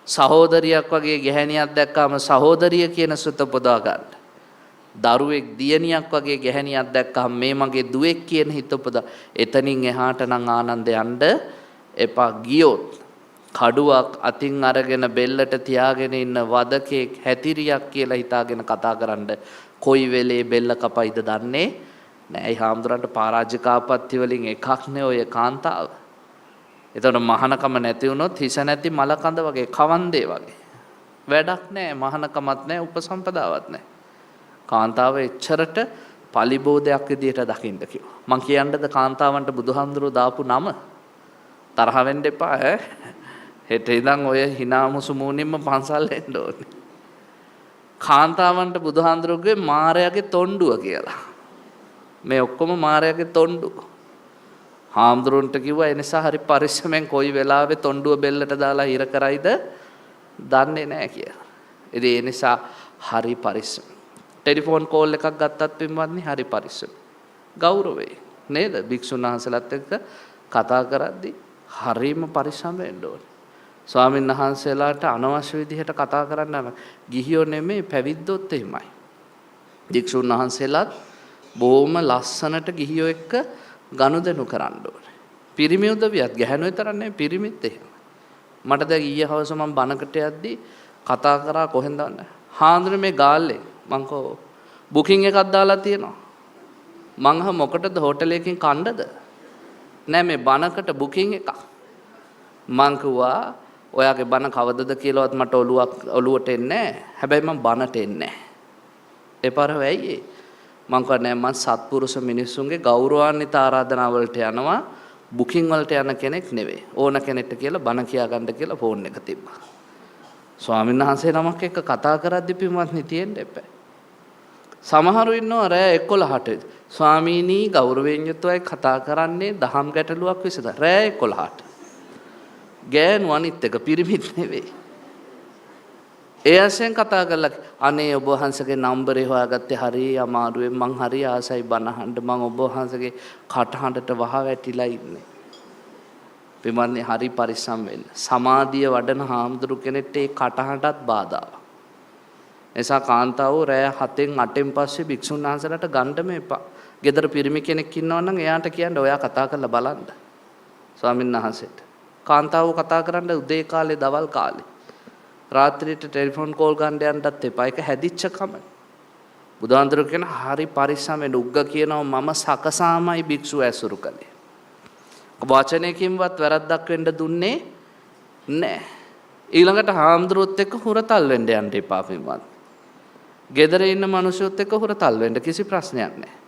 සහෝදරියක් වගේ ගැහැණියක් දැක්කම සහෝදරිය කියන සිත උපදවා ගන්න. දරුවෙක් දියණියක් වගේ ගැහැණියක් දැක්කම මේ මගේ දුවෙක් කියන හිත උපදවා. එතනින් එහාට නම් ආනන්ද යන්න එපා. ගියොත් කඩුවක් අතින් අරගෙන බෙල්ලට තියාගෙන ඉන්න වදකෙක් හැතිරියක් කියලා හිතාගෙන කතා කරන්න කොයි වෙලේ බෙල්ල කපයිද දන්නේ නෑ. ඒ හාමුදුරන්ට පරාජිකාපත්ති වලින් එකක් නේ ඔය කාන්තාව. එතකොට මහානකම නැති වුණොත් හිස නැති මලකඳ වගේ කවන්දේ වගේ. වැඩක් නෑ. මහානකමත් නෑ, උපසම්පදාවත් නෑ. කාන්තාව එච්චරට පලිබෝධයක් විදියට දකින්න කිව්වා. මං කියන්නද කාන්තාවන්ට බුදුහාමුදුරුවෝ දාපු නම? තරහ වෙන්න එපා ඈ. හෙට ඉඳන් ඔය hinamusu මූණින්ම පන්සල් එන්න ඕනේ. කාන්තාවන්ට බුදුහාමුදුරුවෝගේ මාරයාගේ තොණ්ඩුව කියලා. මේ ඔක්කොම මාරයාගේ තොණ්ඩු. හාමුදුරුවන්ට කිව්වා ඒ නිසා හරි පරිස්සමෙන් කොයි වෙලාවෙ තොණ්ඩුව බෙල්ලට දාලා හිර කරයිද දන්නේ නැහැ කියලා. ඉතින් ඒ නිසා හරි පරිස්සම. ටෙලිෆෝන් කෝල් එකක් ගත්තත් පින්වත්නි හරි පරිස්සම. ගෞරවේ නේද? භික්ෂුන් වහන්සේලාත් එක්ක කතා කරද්දී හරිම පරිස්සම් වෙන්න ඕනේ. ස්වාමීන් වහන්සේලාට අනවශ්‍ය විදිහට කතා කරන්න නම් ගිහියෝ නෙමෙයි පැවිද්දොත් එහෙමයි. භික්ෂුන් වහන්සේලාත් බොහොම ලස්සනට ගිහියෝ එක්ක ගනුදෙනු කරන්න ඕනේ. පිරිමි උදවියත් ගැහැණු විතරක් නෙමෙයි පිරිමිත් එහෙම. මට දැන් ඊයේ හවස මම බණකට යද්දී කතා කරා කොහෙන්ද වන්නේ? හාඳුනේ මේ ගාල්ලේ මං කෝ බුකින් එකක් දාලා තියෙනවා. මං අහ මොකටද හෝටලයකින් කණ්ඩද? නෑ මේ බණකට බුකින් එකක්. මං කිව්වා ඔයාගේ බණ කවදද කියලාවත් මට ඔළුවට එන්නේ නෑ. හැබැයි මං බණට එන්නේ නෑ. ඒ පාර වෙයි මං කියන්නේ මං සත්පුරුෂ මිනිස්සුන්ගේ ගෞරවාන්විත ආරාධනා වලට යනවා බුකින් වලට යන කෙනෙක් නෙවෙයි. ඕන කෙනෙක්ට කියලා බණ කියා ගන්න කියලා ෆෝන් එක තිබ්බා. ස්වාමීන් වහන්සේ නමක් එක්ක කතා කරද්දී පින්වත්නි තියෙන්න එපා. සමහරු ඉන්නවා රෑ 11ට ස්වාමීනි ගෞරවයෙන් යුතුවයි කතා කරන්නේ දහම් ගැටලුවක් විසඳ. රෑ 11ට. ගෑනු අනිත් එක පිරිමිත් නෙවෙයි. ඒ ඇසෙන් කතා කරලා අනේ ඔබ වහන්සේගේ නම්බරේ හොයාගත්තේ හරි අමාරුවෙන් මං හරි ආසයි බණ අහන්න මං ඔබ වහන්සේගේ කටහඬට වහ වැටිලා ඉන්නේ. පින්වත්නි හරි පරිස්සම් වෙන්න. සමාධිය වඩන හාමුදුරු කෙනෙක්ට ඒ කටහඬත් බාධාවක්. එසා කාන්තාවෝ රෑ 7න් 8න් පස්සේ භික්ෂුන් වහන්සේලාට ගන්න මේපා. ගෙදර පිරිමි කෙනෙක් ඉන්නවා නම් එයාට කියන්න ඔයා කතා කරලා බලන්න. ස්වාමීන් වහන්සේට. කාන්තාවෝ කතා කරන්න උදේ කාලේ දවල් කාලේ. රාත්‍රියට ටෙලිෆෝන් කෝල් ගන්න යන්නත් එපා. ඒක හැදිච්ච කම. බුදුහාඳුරු කියන හරි පරිස්සම් වෙන්න උග්ග කියනවා මම සකසාමයි භික්ෂුව ඇසුරු කළේ. වචනයකින්වත් වැරද්දක් වෙන්න දුන්නේ නැහැ. ඊළඟට හාමුදුරුවොත් එක්ක හුරතල් වෙන්න යන්න එපා පින්වත්. ගෙදර ඉන්න මිනිස්සුත් එක්ක හුරතල් වෙන්න කිසි ප්‍රශ්නයක් නැහැ.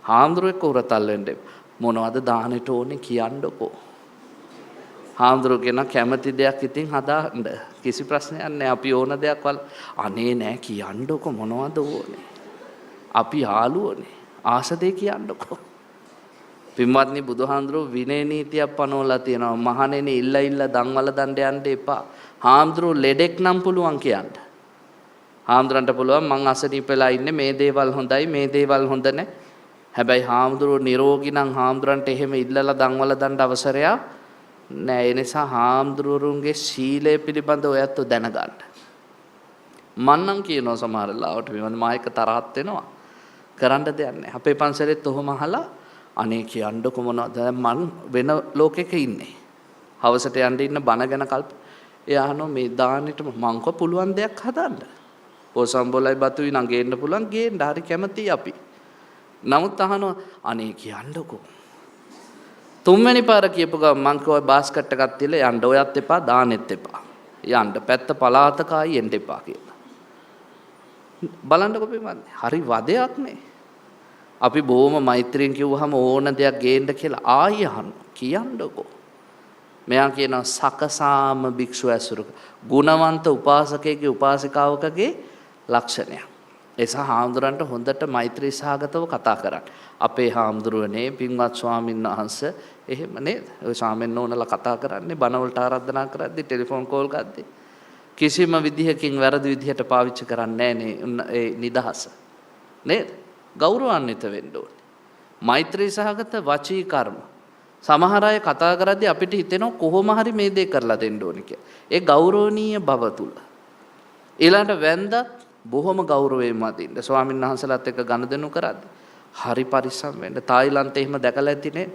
හාමුදුරුවෝ එක්ක හුරතල් වෙන්න මොනවද දානෙට ඕනේ කියන්නකෝ. හාමුදුරුවෝ කියන කැමති දෙයක් ඉතින් හදාන්න කිසි ප්‍රශ්නයක් නැහැ. අපි ඕන දෙයක් වල අනේ නෑ කියන්නකෝ මොනවද ඕනේ. අපි යාළුවෝනේ. ආස දෙය කියන්නකෝ. පින්වත්නි බුදුහාඳුරෝ විනය නීතියක් පනවලා තියෙනවා. මහණෙනි ඉල්ල දන්වල දණ්ඩ යන්න එපා. හාමුදුරෝ ලෙඩෙක් නම් පුළුවන් කියන්න. හාමුදුරන්ට පුළුවන් මං අසනීප වෙලා ඉන්නේ මේ දේවල් හොඳයි මේ දේවල් හොඳ නැහැ. හැබැයි හාමුදුරෝ නිරෝගී නම් හාමුදුරන්ට එහෙම ඉල්ලලා දන්වල දණ්ඩ අවසරයක් නෑ. ඒ නිසා හාමුදුරුවන්ගේ සීලය පිළිබඳව ඔයත් දැනගන්න. මන්නම් කියනවා සමහර ලාවට මේ මායක තරහත් වෙනවා. කරන්න දෙයක් නෑ. අපේ පන්සලෙත් ඔහොම අහලා අනේ කියන්නකො මොනවද මං වෙන ලෝකෙක ඉන්නේ. හවසට යන්න ඉන්න බණ ගැන කල්ප. එයා අහනවා මේ දානෙට මං කො පුළුවන් දෙයක් හදන්න. පොසම්බොලයි බතුයි නම් ගේන්න පුළුවන් ගේන්න හරි කැමතියි අපි. නමුත් අහනවා අනේ කියන්නකො. තුන්වෙනි පාර කියපු ගමන් මං කිව්වා බාස්කට් එකක් තියලා යන්න ඔයත් එපා දානෙත් එපා. යන්න පැත්ත පලාතකයි එන්න එපා කියලා. බලන්නකො පින්වත්නි හරි වදයක් නේ. අපි බොහොම මෛත්‍රියෙන් කිව්වහම ඕන දෙයක් ගේන්න කියලා ආයෙ අහනවා කියන්නකෝ. මෙයා කියනවා සකසාම භික්ෂුව ඇසුරු. ගුණවන්ත උපාසකයෙකුගේ උපාසිකාවකගේ ලක්ෂණයක්. එසා හාමුදුරන්ට හොඳට මෛත්‍රී සහගතව කතා කරන්න. අපේ හාමුදුරුවනේ පින්වත් ස්වාමීන් වහන්සේ එහෙම නේද? ඔය ස්වාමීන් වහන්සේලා කතා කරන්නේ බණවලට ආරාධනා කරද්දි ටෙලිෆෝන් කෝල් ගද්දි කිසිම විදිහකින් වැරදි විදිහට පාවිච්චි කරන්නේ නැහැ ඒ නිදහස. නේද? ගෞරවාන්විත වෙන්න ඕනේ. මෛත්‍රී සහගත වචී කර්ම. සමහර අය කතා කරද්දී අපිට හිතෙනවා කොහොම හරි මේ දේ කරලා දෙන්න ඕනේ කියලා. ඒ ගෞරවනීය බව තුල. ඊළඟට වැන්දත් බොහොම ගෞරවයෙන් මදින්න. ස්වාමීන් වහන්සේලාත් එක්ක ගනුදෙනු කරද්දී හරි පරිස්සම් වෙන්න. තායිලන්තේ එහෙම දැකලා ඇති නේද?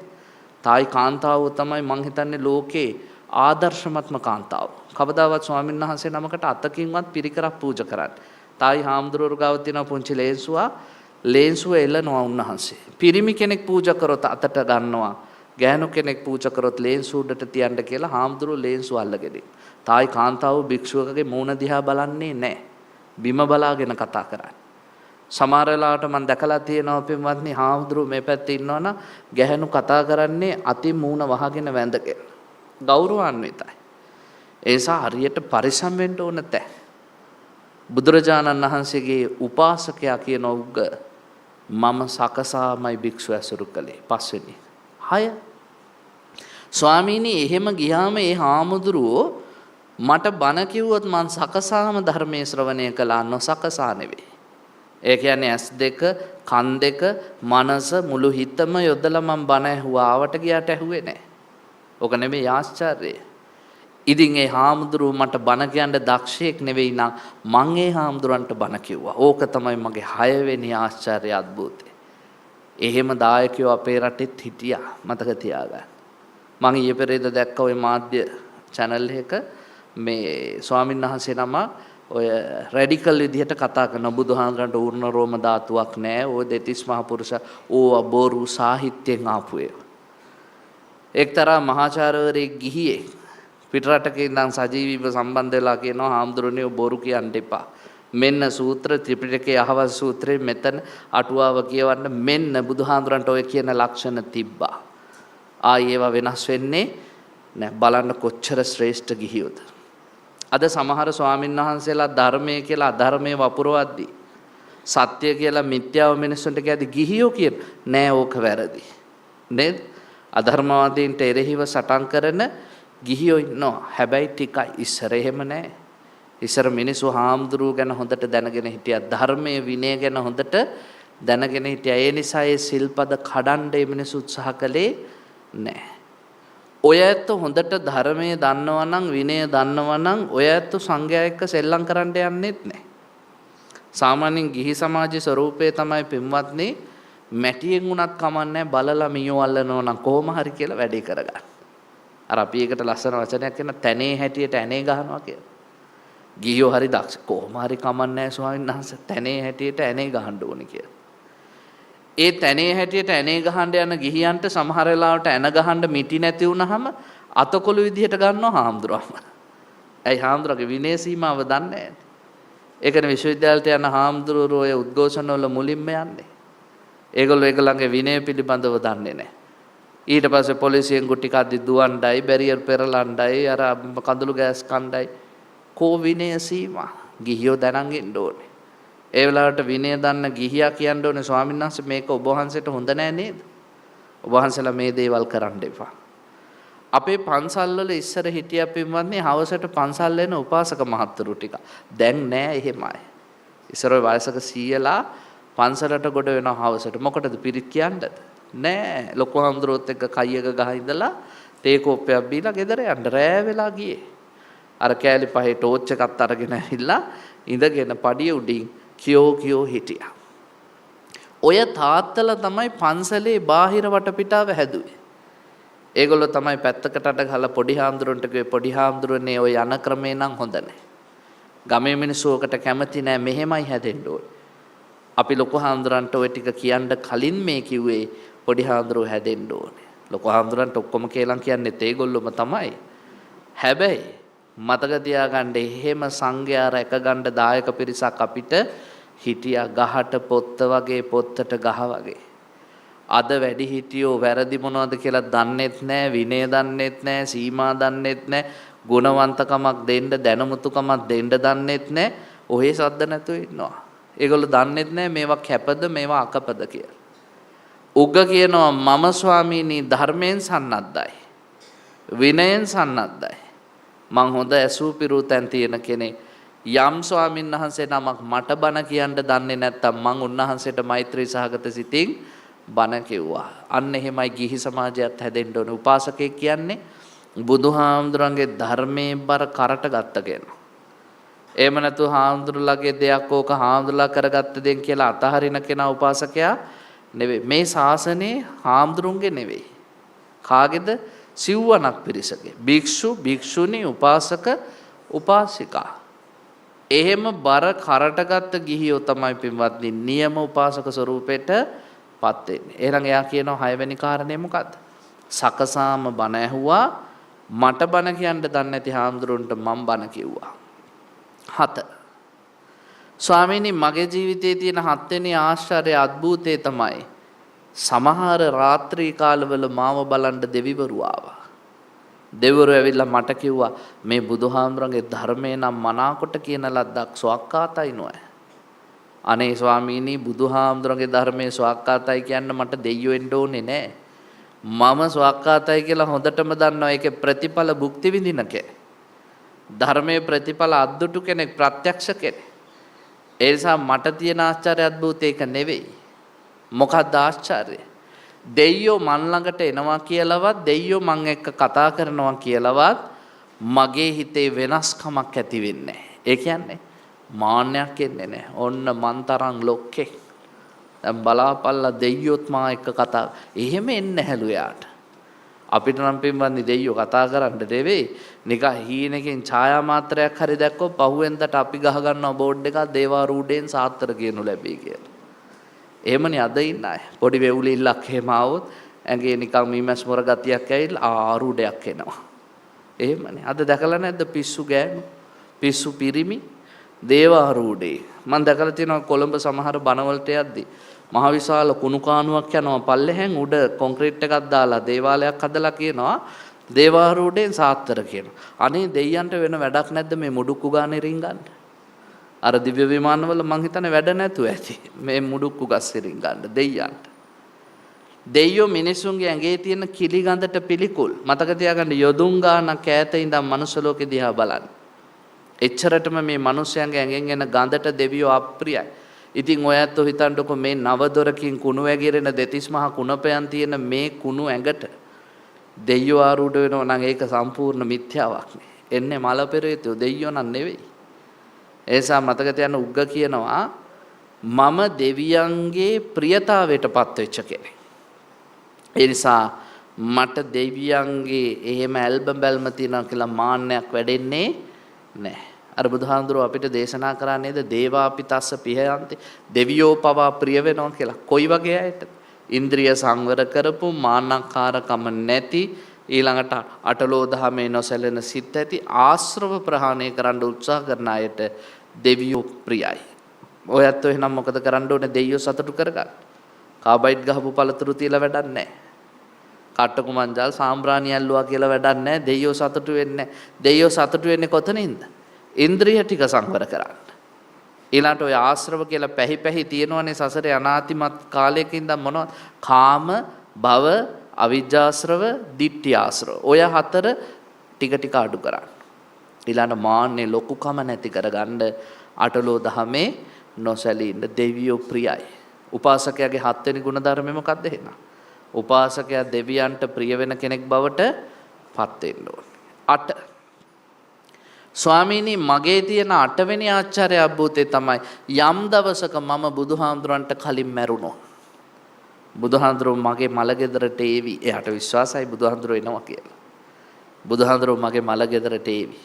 තායි කාන්තාව තමයි මං හිතන්නේ ලෝකේ ආදර්ශමත්ම කාන්තාව. කවදාවත් ස්වාමීන් වහන්සේ නමකට අතකින්වත් පිරිකරක් පූජා කරන්නේ. තායි හාමුදුරුවෝ ගාව තියෙන පුංචි ලේන්සුව එල්ලනවා උන්වහන්සේ. පිරිමි කෙනෙක් පූජා කරොත් අතට ගන්නවා. ගෑනු කෙනෙක් පූජා කරොත් ලේන්සුව උඩට තියන්න කියලා හාමුදුරුවෝ ලේන්සුව අල්ලගෙන. තායි කාන්තාව භික්ෂුවකගේ මූණ දිහා බලන්නේ නැහැ. බිම බලාගෙන කතා කරන්නේ. සමහර වෙලාවට මම දැකලා තියෙනවා පින්වත්නි හාමුදුරුවෝ මේ පැත්තේ ඉන්නවනම් ගැහණු කතා කරන්නේ අතින් මූණ වහගෙන වැඳගෙන. ගෞරවාන්විතයි. ඒ නිසා හරියට පරිස්සම් වෙන්න ඕන තැ. බුදුරජාණන් වහන්සේගේ උපාසකයා කියන උග්ග මම සකසාමයි භික්ෂුව ඇසුරු කළේ. පස්වෙනි. 6. ස්වාමීනි එහෙම ගියාම ඒ හාමුදුරුවෝ මට බණ කිව්වොත් මං සකසාම ධර්මයේ ශ්‍රවණය කළා නොසකසා නෙවෙයි. ඒ කියන්නේ S2 කන් 2 මනස මුළු හිතම යොදලා මං බණ ඇහුවා. ආවට ගියාට ඇහුවේ නැහැ. ඔක නෙමෙයි ආශ්චර්යය. ඉතින් ඒ හාමුදුරුවෝ මට බණ කියන්න දක්ෂයෙක් නෙවෙයි නම් මං ඒ හාමුදුරන්ට බණ කිව්වා. ඕක තමයි මගේ 6 වෙනි ආශ්චර්ය අද්භූතය. එහෙම දායකයෝ අපේ රටෙත් හිටියා මතක තියාගන්න. මං ඊයේ පෙරේද දැක්ක ওই මාධ්‍ය channel එක මේ ස්වාමීන් වහන්සේ නම ඔය රැඩිකල් විදිහට කතා කරන බුදුහාමරන්ට ඌර්ණ රෝම ධාතුවක් නැහැ. ඔය දෙතිස් මහ පුරුෂ ඕවා බොරු සාහිත්‍යයෙන් ආපු ඒවා. එක්තරා මහාචාර්යවරයෙක් ගිහියේ පිටරටක ඉඳන් සජීවීව සම්බන්ධ වෙලා කියනවා හාමුදුරනේ බොරු කියන්න එපා. මෙන්න සූත්‍ර ත්‍රිපිටකයේ අහවල් සූත්‍රයේ මෙතන අටුවාව කියවන්න මෙන්න බුදුහාමරන්ට ඔය කියන ලක්ෂණ තිබ්බා. ඒවා වෙනස් වෙන්නේ නැහැ. බලන්න කොච්චර ශ්‍රේෂ්ඨ ගිහියොද. අද සමහර ස්වාමීන් වහන්සේලා ධර්මයේ කියලා අධර්මයේ වපුරවද්දී සත්‍ය කියලා මිත්‍යාව මිනිස්සුන්ට කියද්දී ගිහියෝ කියන නෑ ඕක වැරදි. නේද? අධර්මවාදීන්ට එරෙහිව සටන් කරන ගිහියෝ ඉන්නවා. හැබැයි ටිකයි ඉස්සර එහෙම නෑ. ඉස්සර මිනිස්සු හාමුදුරුවෝ ගැන හොඳට දැනගෙන හිටියා. ධර්මයේ විනය ගැන හොඳට දැනගෙන හිටියා. ඒ නිසා ඒ සිල්පද කඩන්න මිනිස්සු උත්සාහ කළේ නෑ. ඔය ඇත්ත හොඳට ධර්මයේ දන්නවා නම් විනය දන්නවා නම් ඔය ඇත්ත සංඝයා එක්ක සෙල්ලම් කරන්න යන්නෙත් නැහැ. සාමාන්‍යයෙන් ගිහි සමාජයේ ස්වરૂපය තමයි පින්වත්නි මැටියෙන් උනත් කමන්නේ බලලා මියෝ අල්ලනවා නම් කොහොම හරි කියලා වැඩේ කරගන්න. අර අපි එකට ලස්සන වචනයක් කියන තැනේ හැටියට ඇනේ ගහනවා කියලා. ගිහියෝ හරි දක්ෂ කොහොම හරි කමන්නේ ස්වාමීන් වහන්සේ තැනේ හැටියට ඇනේ ගහන්න ඕනේ කියලා. ඒ තැනේ හැටියට ඇනේ ගහන්න යන ගිහියන්ට සමහර වෙලාවට ඇන ගහන්න මිටි නැති වුනහම අතකොළු විදිහට ගන්නවා හාමුදුරුවම. ඇයි හාමුදුරුවගේ විනය සීමාව දන්නේ නැහැ. ඒකනේ විශ්වවිද්‍යාලයට යන හාමුදුරුවෝ ඔය උද්ඝෝෂණ වල මුලින්ම යන්නේ. ඒගොල්ලෝ ඒගොල්ලන්ගේ විනය පිළිබඳව දන්නේ නැහැ. ඊට පස්සේ පොලිසියෙන් ගුටි කද්දි දුවණ්ඩයි බැරියර් පෙරලණ්ඩයි අර කඳුළු ගෑස් කණ්ඩයි කෝ විනය සීමා ගිහියෝ දැනන් ඉන්න ඕනේ. ඒ වෙලාවට විනය දන්න ගිහියා කියන්න ඕනේ ස්වාමීන් වහන්සේ මේක ඔබ වහන්සේට හොඳ නෑ නේද? ඔබ වහන්සේලා මේ දේවල් කරන්න එපා. අපේ පන්සල් වල ඉස්සර හිටියා පින්වත්නි හවසට පන්සල් වෙන උපාසක මහත්තුරු ටික. දැන් නෑ එහෙමයි. ඉස්සර වයසක සීයලා පන්සලට ගොඩ වෙනවා හවසට. මොකටද පිරිත් කියන්නද? නෑ. ලොකු හාමුදුරුවොත් එක්ක කයියක ගහ ඉඳලා තේ කෝප්පයක් බීලා ගෙදර යන්න රෑ වෙලා ගියේ. අර කෑලි පහේ ටෝච් එකක් අරගෙන ඇවිල්ලා ඉඳගෙන පඩිය උඩින් කියෝ හිටියා. ඔය තාත්තලා තමයි පන්සලේ බාහිර වටපිටාව හැදුවේ. ඒගොල්ලෝ තමයි පැත්තකට අඩ ගහලා පොඩි හාමුදුරන්ට කිව්වේ පොඩි හාමුදුරනේ ඔය යන ක්‍රමේ නම් හොඳ නැහැ. ගමේ මිනිස්සු ඔකට කැමති නැහැ මෙහෙමයි හැදෙන්න ඕනේ. අපි ලොකු හාමුදුරන්ට ඔය ටික කියන්න කලින් මේ කිව්වේ පොඩි හාමුදුරුවෝ හැදෙන්න ඕනේ. ලොකු හාමුදුරන්ට ඔක්කොම කියලා කියන්නේත් ඒගොල්ලොම තමයි. හැබැයි මතක තියාගන්න එහෙම සංඝයා රැක ගන්න දායක පිරිසක් අපිට හිටියා ගහට පොත්ත වගේ පොත්තට ගහ වගේ. අද වැඩි හිටියෝ වැරදි මොනවද කියලා දන්නෙත් නැහැ, විනය දන්නෙත් නැහැ, සීමා දන්නෙත් නැහැ, ගුණවන්තකමක් දෙන්න දැනුමුතුකමක් දෙන්න දන්නෙත් නැහැ. ඔහේ සද්ද නැතුව ඉන්නවා. ඒගොල්ලෝ දන්නෙත් නැහැ මේවා කැපද මේවා අකපද කියලා. උග්ග කියනවා මම ස්වාමීනි ධර්මයෙන් සන්නද්ධයි. විනයෙන් සන්නද්ධයි. මං හොඳ ඇසූ පිරූ තැන් තියෙන කෙනෙක්. යම් ස්වාමීන් වහන්සේ නමක් මට බණ කියන්න දන්නේ නැත්තම් මං උන්වහන්සේට මෛත්‍රී සහගත සිතින් බණ කිව්වා. අන්න එහෙමයි ගිහි සමාජයත් හැදෙන්න ඕනේ. උපාසකෙක් කියන්නේ බුදුහාමුදුරන්ගේ ධර්මයේ බර කරට ගත්ත කෙනා. එහෙම නැතු හාමුදුරුවෝගේ දෙයක් ඕක හාමුදුරුවෝ කරගත්ත දෙයක් කියලා අතහරින කෙනා උපාසකයා නෙවෙයි. මේ ශාසනේ හාමුදුරුන්ගේ නෙවෙයි. කාගේද? සිව්වනක් පිරිසගේ. භික්ෂු, භික්ෂුණී, උපාසක, උපාසිකා. එහෙම බර කරටගත් ගිහියෝ තමයි පින්වත්නි නියම උපාසක ස්වරූපෙට පත් වෙන්නේ. එහෙනම් එයා කියනවා 6 වෙනි කාරණේ මොකද්ද? සකසාම බණ ඇහුවා. මට බණ කියන්න දන්නේ නැති හාමුදුරුවන්ට මම බණ කිව්වා. 7. ස්වාමීනි මගේ ජීවිතයේ තියෙන 7 වෙනි ආශ්චර්ය අద్භූතේ තමයි සමහර රාත්‍රී කාලවල මාව බලන්න දෙවිවරු ආවා. දෙවිවරු ඇවිල්ලා මට කිව්වා මේ බුදුහාමුදුරන්ගේ ධර්මේ නම් මනාකොට කියන ලද්දක් සොක්කාතයි නෝ. අනේ ස්වාමීනි බුදුහාමුදුරන්ගේ ධර්මයේ සොක්කාතයි කියන්න මට දෙයියෝ එන්න ඕනේ නෑ. මම සොක්කාතයි කියලා හොඳටම දන්නවා. ඒකේ ප්‍රතිඵල භුක්ති විඳින කෙනෙක්. ධර්මයේ ප්‍රතිඵල අද්දුටු කෙනෙක්, ප්‍රත්‍යක්ෂ කෙනෙක්. ඒ නිසා මට තියෙන ආශ්චර්ය අද්භූත ඒක නෙවෙයි. මොකක්ද ආශ්චර්යය? දෙයියෝ මන් ළඟට එනවා කියලාවත් දෙයියෝ මං එක්ක කතා කරනවා කියලාවත් මගේ හිතේ වෙනස්කමක් ඇති වෙන්නේ නැහැ. ඒ කියන්නේ මාන්නයක් එන්නේ නැහැ. ඔන්න මන් තරම් ලොක්කෙක්. දැන් බලාපල්ලා දෙයියොත් මා එක්ක කතා. එහෙම එන්නේ නැහැලු යාට. අපිට නම් පින්වත්නි දෙයියෝ කතා කරන්න දෙවේ. නිකන් හීනකින් ඡායා මාත්‍රයක් හරි දැක්කොත් පහුවෙන්දට අපි ගහ ගන්නවා බෝඩ් එකක් දේවාරූඩයෙන් සාත්තර කියනු ලැබෙයි කියලා. එහෙමනේ අද ඉන්න අය. පොඩි වෙවුලිල්ලක් එහෙම ආවොත් ඇඟේ නිකන් මීමැස් මොර ගතියක් ඇවිල්ලා ආරූඩයක් එනවා. එහෙමනේ. අද දැකලා නැද්ද පිස්සු ගෑනු? පිස්සු පිරිමි දේවාරූඩේ. මම දැකලා තියෙනවා කොළඹ සමහර බණවලට යද්දි මහ විශාල කුණු කානුවක් යනවා පල්ලෙහෙන් උඩ කොන්ක්‍රීට් එකක් දාලා දේවාලයක් හදලා කියනවා දේවාරූඩෙන් සාත්තර කියනවා. අනේ දෙයියන්ට වෙන වැඩක් නැද්ද මේ මුඩුක්කු ගානේ රින්ගන්න? අර දිව්‍ය විමානවල මං හිතන්නේ වැඩ නැතුව ඇති. මේ මුඩුක්කු ගස්සේ රින්ගන්න දෙයියන්ට. දෙයියෝ මිනිසුන්ගේ ඇඟේ තියෙන කිලි ගඳට පිළිකුල්. මතක තියාගන්න යොදුන් ගානක් ඈත ඉඳන් මනුස්ස ලෝකෙ දිහා බලන්න. එච්චරටම මේ මිනිස්යන්ගේ ඇඟෙන් එන ගඳට දෙවියෝ අප්‍රියයි. ඉතින් ඔයත් හිතන්නකො මේ නව දොරකින් කුණු වැగిරෙන දෙතිස් මහා කුණපයන් තියෙන මේ කුණු ඇඟට දෙයියෝ ආරූඪ වෙනවා නම් ඒක සම්පූර්ණ මිත්‍යාවක් නේ. එන්නේ මල පෙරේතයෝ දෙයියෝ නම් නෙවෙයි. ඒසා මතක තියන්න උග්ග කියනවා මම දෙවියන්ගේ ප්‍රියතාවයටපත් වෙච්ච කෙනෙක්. ඒ නිසා මට දෙවියන්ගේ එහෙම ඇල්බම් බැල්ම තියනවා කියලා මාන්නයක් වැඩෙන්නේ නැහැ. අර බුදුහාඳුරෝ අපිට දේශනා කරා නේද දේවාපිතස්ස පිහයන්ති දෙවියෝ පවා ප්‍රිය වෙනවා කියලා. කොයි වගේ අයටද? ඉන්ද්‍රිය සංවර කරපු මාන්නකාරකම නැති ඊළඟට අටලෝ දහමේ නොසැලෙන සිත් ඇති ආශ්‍රව ප්‍රහාණය කරන්න උත්සාහ කරන අයට දෙවියෝ ප්‍රියයි. ඔයත් එහෙනම් මොකද කරන්න ඕනේ? දෙවියෝ සතුටු කරගන්න. කාබයිට් ගහපු පළතුරු තියලා වැඩක් නැහැ. කට්ටකු මංජල් සාම්බ්‍රාණි ඇල්ලුවා කියලා වැඩක් නැහැ. දෙවියෝ සතුටු වෙන්නේ නැහැ. දෙවියෝ සතුටු වෙන්නේ කොතනින්ද? ඉන්ද්‍රිය ටික සංවර කරන්න. ඊළාට ඔය ආශ්‍රව කියලා පැහි පැහි තියෙනවනේ සසරේ අනාතිමත් කාලයක ඉඳන් මොනවද? කාම, භව, අවිජ්ජාශ්‍රව, ditthියාශ්‍රව. ඔය හතර ටික ටික අඩු කරන්න. ඊළාට මාන්නේ ලොකුකම නැති කරගන්න අටලෝ දහමේ නොසැලී ඉන්න දෙවියෝ ප්‍රියයි. උපාසකයාගේ 7 වෙනි ගුණ ධර්මය මොකක්ද එහෙනම්? උපාසකයා දෙවියන්ට ප්‍රිය වෙන කෙනෙක් බවට පත් වෙන්න ඕනේ. 8 ස්වාමීනි මගේ තියෙන 8 වෙනි ආචාර්ය අභූතේ තමයි යම් දවසක මම බුදුහාමුදුරන්ට කලින් මැරුණොත් බුදුහාමුදුරුවෝ මගේ මල ගෙදරට ඒවි. එයාට විශ්වාසයි බුදුහාමුදුරුවෝ එනවා කියලා. බුදුහාමුදුරුවෝ මගේ මල ගෙදරට ඒවි.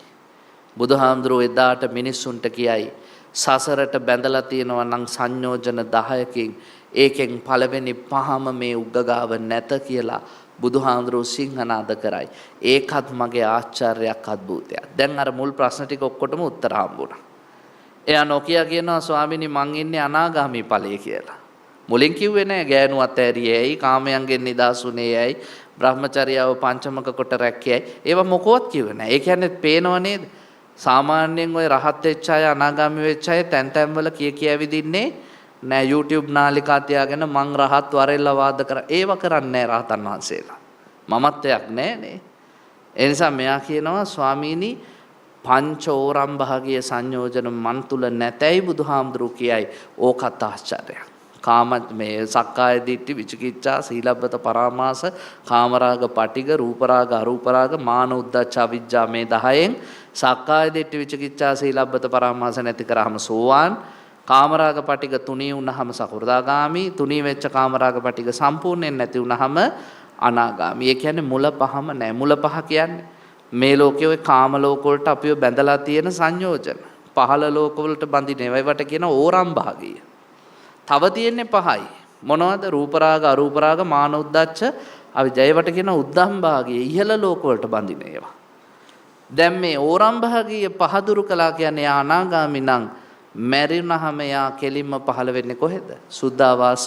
බුදුහාමුදුරුවෝ එදාට මිනිස්සුන්ට කියයි සසරට බැඳලා තියෙනවා නම් සංයෝජන 10කින් ඒකෙන් පළවෙනි 5ම මේ උග්ගගාව නැත කියලා බුදුහාමුදුරුවෝ සිංහනාද කරයි. ඒකත් මගේ ආශ්චර්යයක් අද්භූතයක්. දැන් අර මුල් ප්‍රශ්න ටික ඔක්කොටම උත්තර හම්බුණා. එයා නොකිය කියනවා ස්වාමීනි මං ඉන්නේ අනාගාමී ඵලයේ කියලා. මුලින් කිව්වේ නෑ ගෑනු අතෑරියයි කාමයන්ගෙන් නිදාසුනේයයි බ්‍රහ්මචර්යාව පංචමක කොට රැක්කේයයි ඒව මොකවත් කිව්වේ නෑ. ඒ කියන්නේ පේනව නේද? සාමාන්‍යයෙන් ওই රහත් වෙච්ච අය අනාගාමී වෙච්ච අය තැන් තැන් වල කිය ඇවිදින්නේ නෑ YouTube නාලිකා තියාගෙන මං රහත් වරෙල්ල වාද කර. ඒව කරන්නේ නෑ රහතන් වහන්සේලා. මමත්වයක් නෑනේ. ඒ නිසා මෙයා කියනවා ස්වාමීනි පංච ඕරම් භාගීය සංයෝජන මන් තුල නැතයි බුදුහාමුදුරු කියයි. ඕකත් ආශ්චර්යයක්. කාම මේ සක්කාය දිට්ඨි විචිකිච්ඡා සීලබ්බත පරාමාස කාමරාග පටිග රූපරාග අරූපරාග මාන උද්දච්ච අවිජ්ජා මේ 10න් සක්කාය දිට්ඨි විචිකිච්ඡා සීලබ්බත පරාමාස නැති කරාම සෝවාන් කාමරාග පටිග තුනී වුණාම සකෘදාගාමි තුනී වෙච්ච කාමරාග පටිග සම්පූර්ණයෙන් නැති වුණාම අනාගාමි. ඒ කියන්නේ මුල පහම නැහැ. මුල පහ කියන්නේ මේ ලෝකයේ ඔය කාම ලෝක වලට අපිව බැඳලා තියෙන සංයෝජන. පහළ ලෝක වලට බඳින ඒවට කියන ඕරම් භාගීය. තව තියෙන්නේ පහයි. මොනවද? රූප රාග, අරූප රාග, මාන උද්දච්ච, අවිජයවට කියන උද්දම් භාගීය. ඉහළ ලෝක වලට බඳින ඒවා. දැන් මේ ඕරම් භාගීය පහ දුරු කළා කියන්නේ අනාගාමි නම් මැරිනහම යා කෙලින්ම පහළ වෙන්නේ කොහෙද? සුද්ධාවාස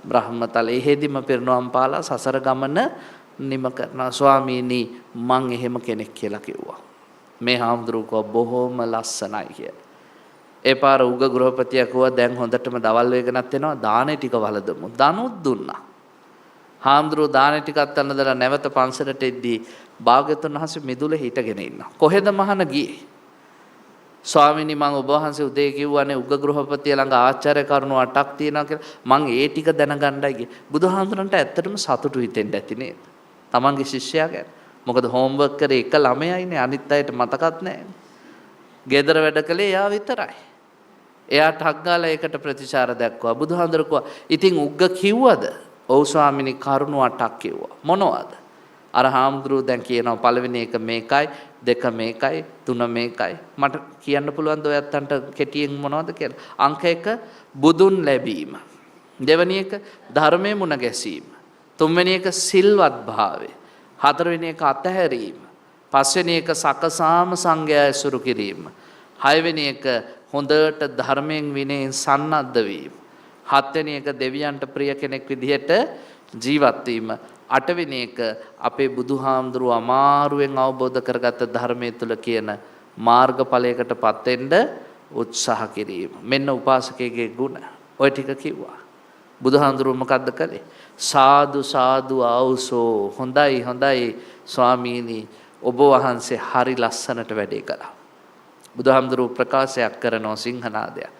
බ්‍රහ්මතලයේ හේදිම පිරිනවම් පාලා සසර ගමන නිම කරනවා. ස්වාමීනි මං එහෙම කෙනෙක් කියලා කිව්වා. මේ හාමුදුරුවෝ බොහොම ලස්සනයි කියලා. ඒ පාර උග ගෘහපතියා කිව්වා දැන් හොඳටම දවල් වේගනක් වෙනවා දානේ ටික වලදමු. දනුත් දුන්නා. හාමුදුරුවෝ දානේ ටිකක් අන්නදලා නැවත පන්සලට එද්දී භාග්‍යවතුන් වහන්සේ මිදුලේ හිටගෙන ඉන්නවා. කොහෙද මහන ගියේ? ස්වාමීනි මම ඔබ වහන්සේ උදේ කිව්වනේ උග ගෘහපතිය ළඟ ආචාර්ය කරුණු 8ක් තියෙනවා කියලා. මං ඒ ටික දැනගන්නයි ගියේ. බුදුහාමුදුරන්ට ඇත්තටම සතුටු හිතෙන්න ඇති නේද? තමන්ගේ ශිෂ්‍යයා ගැන. මොකද හෝම්වර්ක් කරේ එක ළමයයිනේ අනිත් අයට මතකත් නැහැ. ගෙදර වැඩ කළේ එයා විතරයි. එයාට හග්ගාලා ඒකට ප්‍රතිචාර දැක්වුවා. බුදුහාමුදුරුවෝ කිව්වා ඉතින් උග්ග කිව්වද? ඔව් ස්වාමීනි කරුණු 8ක් කිව්වා. මොනවද? අර හාමුදුරුවෝ දැන් කියනවා පළවෙනි එක මේකයි, දෙක මේකයි, තුන මේකයි. මට කියන්න පුළුවන් ද ඔයත්තන්ට කෙටියෙන් මොනවද කියලා? අංක 1 බුදුන් ලැබීම. දෙවෙනි එක ධර්මයේ මුණ ගැසීම. තුන්වෙනි එක සිල්වත් භාවය. හතරවෙනි එක අතහැරීම. පස්වෙනි එක සකසාම සංඝයා ඇසුරු කිරීම. හයවෙනි එක හොඳට ධර්මයෙන් විනයෙන් සන්නද්ධ වීම. හත්වෙනි එක දෙවියන්ට ප්‍රිය කෙනෙක් විදිහට ජීවත් වීම. අටවෙනි එක අපේ බුදුහාමුදුරුව අමාරුවෙන් අවබෝධ කරගත්ත ධර්මයේ තුල කියන මාර්ගඵලයකටපත් වෙන්න උත්සාහ කිරීම. මෙන්න උපාසකයේ ගුණ. ඔය ටික කිව්වා. බුදුහාමුදුරුව මොකද්ද කළේ? සාදු සාදු ආවුසෝ හොඳයි හොඳයි ස්වාමීනි ඔබ වහන්සේ හරි ලස්සනට වැඩේ කළා. බුදුහාමුදුරුව ප්‍රකාශයක් කරනවා සිංහනාදයක්.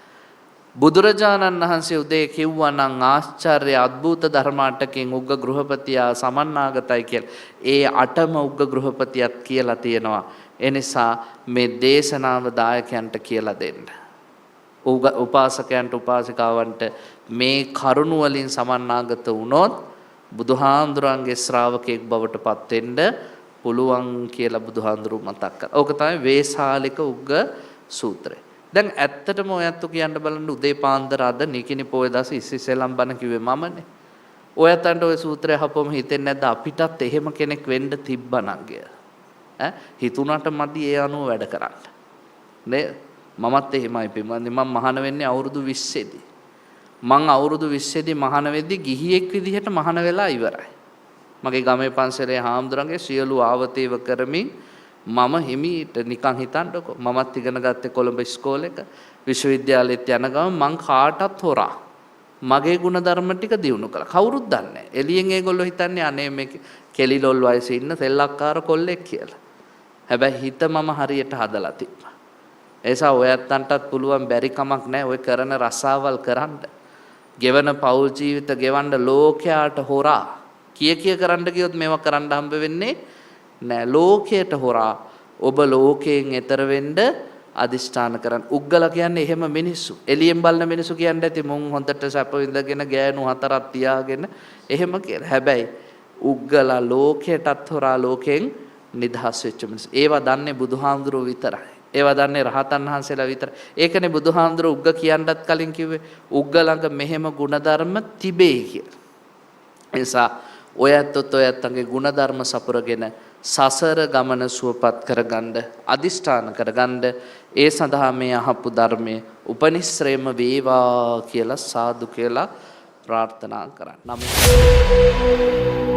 බුදුරජාණන් වහන්සේ උදේ කිව්වා නම් ආශ්චර්ය අద్భుත ධර්මාටකෙන් උග්ග ගෘහපතියා සමන්නාගතයි කියලා. ඒ අටම උග්ග ගෘහපතියත් කියලා තියෙනවා. ඒ නිසා මේ දේශනාව දායකයන්ට කියලා දෙන්න. උපාසකයන්ට උපාසිකාවන්ට මේ කරුණ වලින් සමන්නාගත වුණොත් බුදුහාඳුරන්ගේ ශ්‍රාවකෙක් බවට පත් වෙන්න පුළුවන් කියලා බුදුහාඳුරු මතක් කරා. ඕක තමයි වේසාලික උග්ග සූත්‍රය. දැන් ඇත්තටම ඔයත් කියන්න බලන්න උදේ පාන්දර අද නිකිනි පොය දවස් ඉස්සෙල්ලම් බණ කිව්වේ මමනේ. ඔයතන්ට ওই සූත්‍රය අහපුවම හිතෙන්නේ නැද්ද අපිටත් එහෙම කෙනෙක් වෙන්න තිබ්බනම් කියලා? හිතුණට මදි ඒ අනුව වැඩ කරන්න. නේද? මමත් එහෙමයි පින්වත්නි මම මහාන වෙන්නේ අවුරුදු 20 දී. මං අවුරුදු 20 දී මහාන වෙද්දි ගිහියෙක් විදිහට මහාන වෙලා ඉවරයි. මගේ ගමේ පන්සලේ හාමුදුරන්ගේ සියලු ආවතේව කරමින් මම හිමීට නිකන් හිතන්නකෝ මමත් ඉගෙන ගත්තේ කොළඹ ඉස්කෝලේක විශ්වවිද්‍යාලෙත් යන ගමන් මං කාටත් හොරා මගේ ಗುಣධර්ම ටික දිනු කළා. කවුරුත් දන්නේ නැහැ. එළියෙන් ඒගොල්ලෝ හිතන්නේ අනේ මේ කෙලිලොල් වයසේ ඉන්න සෙල්ලක්කාර කොල්ලෙක් කියලා. හැබැයි හිත මම හරියට හදලා තිබ්බා. ඒසා ඔයත්තන්ටත් පුළුවන් බැරි කමක් නැහැ ඔය කරන රසාවල් කරන්න. ගෙවන පෞල් ජීවිත ගෙවන්න ලෝකයට හොරා කිය කරන්න ගියොත් මේවා කරන්න හම්බ වෙන්නේ නෑ. ලෝකයට හොරා ඔබ ලෝකයෙන් එතර වෙන්න අදිෂ්ඨාන කරන්න. උග්ගල කියන්නේ එහෙම මිනිස්සු. එළියෙන් බලන මිනිස්සු කියන්නේ ඇති මුන් හොඳට සැප විඳගෙන ගෑනු හතරක් තියාගෙන එහෙම කියලා. හැබැයි උග්ගල ලෝකයටත් හොරා ලෝකෙන් නිදහස් වෙච්ච මිනිස්සු. ඒවා දන්නේ බුදුහාමුදුරුවෝ විතරයි. ඒවා දන්නේ රහතන් වහන්සේලා විතරයි. ඒකනේ බුදුහාමුදුරුවෝ උග්ග කියන්නත් කලින් කිව්වේ උග්ග ළඟ මෙහෙම ಗುಣධර්ම තිබේ කියලා. නිසා ඔයත් ඔයත්ගේ ಗುಣධර්ම සපුරගෙන සසර ගමන සුවපත් කරගන්න අදිෂ්ඨාන කරගන්න ඒ සඳහා මේ අහපු ධර්මයේ උපනිශ්‍රේම වේවා කියලා සාදු කියලා ප්‍රාර්ථනා කරන්න. නමස්කාර.